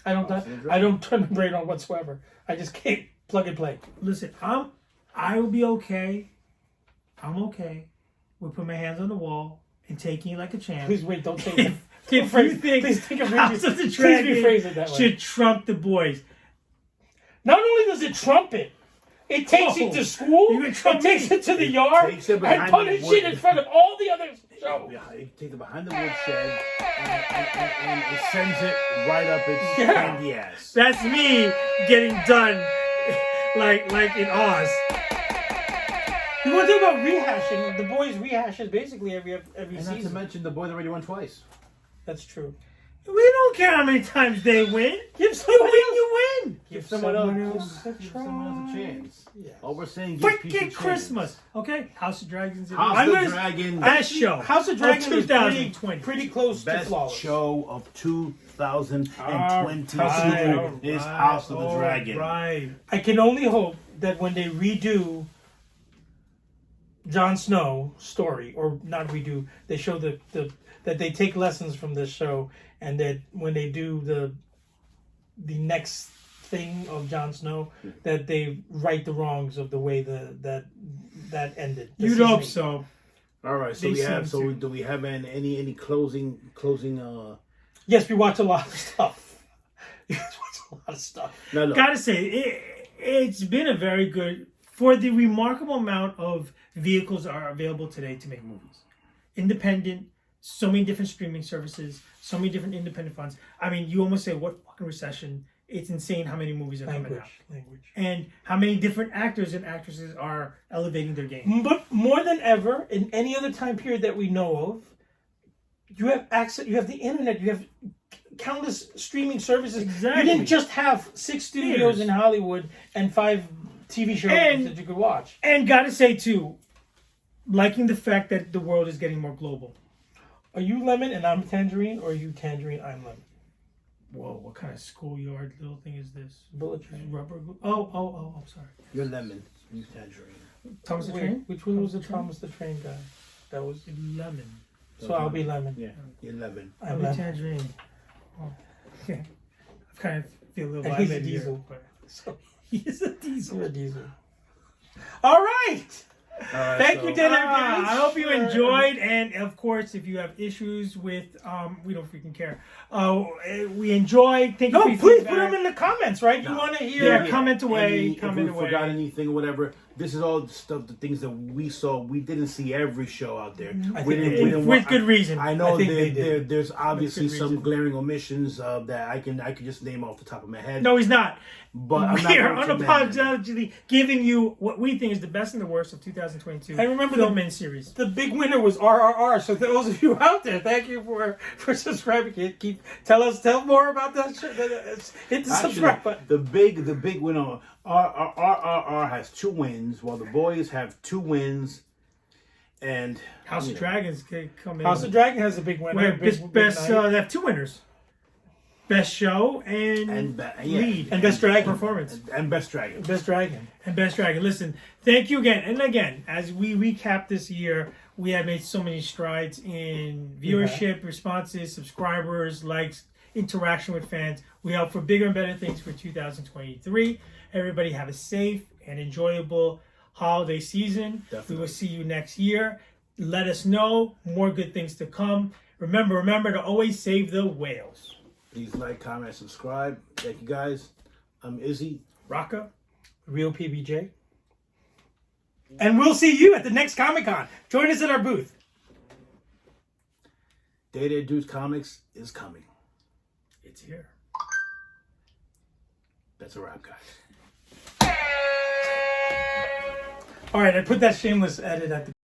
I don't turn my brain on whatsoever. I just can't plug and play. Listen, I will be okay. I'm okay. We'll put my hands on the wall and taking it like a champ. Please wait. Don't say that. If you think House of the Dragon rephrase it that way. should trump The Boys, Not only does it trump it, it takes it to school, You can trump it takes me. it to the yard, takes it and behind punishes the wood. it in front of all the other shows. Yeah, you take it behind the woodshed and it sends it right up its Yeah. candy ass. that's me getting done like in Oz. You want to talk about rehashing? The Boys rehashes basically every And not to season. mention, the boys already won twice. That's true. We don't care how many times they win. Give You someone win, else. you win. Give someone else a Give someone else a chance. Yes. All we're saying, give people a Freaking chance. Christmas. Okay, House of Dragons. House I'm of gonna- Dragon, Best show. House of Dragon is 2020. pretty close to best flawless. show of 2022 Alright, is House of the Dragon. Right. I can only hope that when they redo Jon Snow story, or not redo, they show that they take lessons from this show, and that when they do the next thing of Jon Snow, that they right the wrongs of the way that ended. The You'd season hope 8. so. All right, so They we have. seem So to. do we have any closing? Yes, we watch a lot of stuff. We watch a lot of stuff. No, look. Gotta say, it's been a very good for the remarkable amount of vehicles that are available today to make movies. Independent, so many different streaming services, so many different independent funds. I mean, you almost say, what fucking recession? It's insane how many movies are coming out. Language. And how many different actors and actresses are elevating their game. But more than ever, in any other time period that we know of, you have access. You have the internet. You have countless streaming services. Exactly. You didn't just have 6 studios Theaters. in Hollywood and 5 TV shows And- that you could watch. And gotta say, too, liking the fact that the world is getting more global. Are you lemon and I'm tangerine, or are you tangerine, I'm lemon? Whoa, what kind of schoolyard little thing is this? Bullet train. Rubber glue? Oh, sorry. You're lemon. You tangerine. Thomas the Wait, Train? which one was the Thomas Thomas the Train guy? That was. Lemon. So I'll be lemon. Yeah, you're lemon. I'll I'm be lemon. tangerine. Oh, okay. I kind of feel a little And he's a violated here, diesel. but So he's a diesel. you're a diesel. All right. All right, Thank so- you, Dylan. I hope you enjoyed, and of course, if you have issues with, we don't freaking care. We enjoyed. Thank you No, for your please feedback. put them in the comments, right? You want to hear? Yeah, comment away. If Comment we away. forgot anything or whatever, this is all the stuff, the things that we saw. We didn't see every show out there. I We think didn't- they we did. didn't With wa- good reason. I know I think they did. there's obviously With good some reason. glaring omissions that I could just name off the top of my head. No, he's not. but I'm not We are going to mention them. unapologetically giving you what we think is the best and the worst of 2022. And remember film and series. The big winner was RRR. So those of you out there, thank you for subscribing. Tell more about that. Hit the subscribe button. The big winner. RRR has 2 wins, while the boys have 2 wins, and House of Dragons could come in. House of Dragon has a big winner. Where Big best night. they have 2 winners. Best show and lead And Best Dragon. performance. and best dragon. Best Dragon. And Best Dragon. Listen, thank you again. And again, as we recap this year, we have made so many strides in viewership, responses, subscribers, likes, interaction with fans. We hope for bigger and better things for 2023. Everybody have a safe and enjoyable holiday season. Definitely. We will see you next year. Let us know more good things to come. Remember to always save the whales. Please like, comment, subscribe. Thank you guys. I'm Izzy. Rocka. Real PBJ. And we'll see you at the next Comic-Con. Join us at our booth. Day Dudes Comics is coming. It's here. That's a wrap, guys. All right, I put that shameless edit at the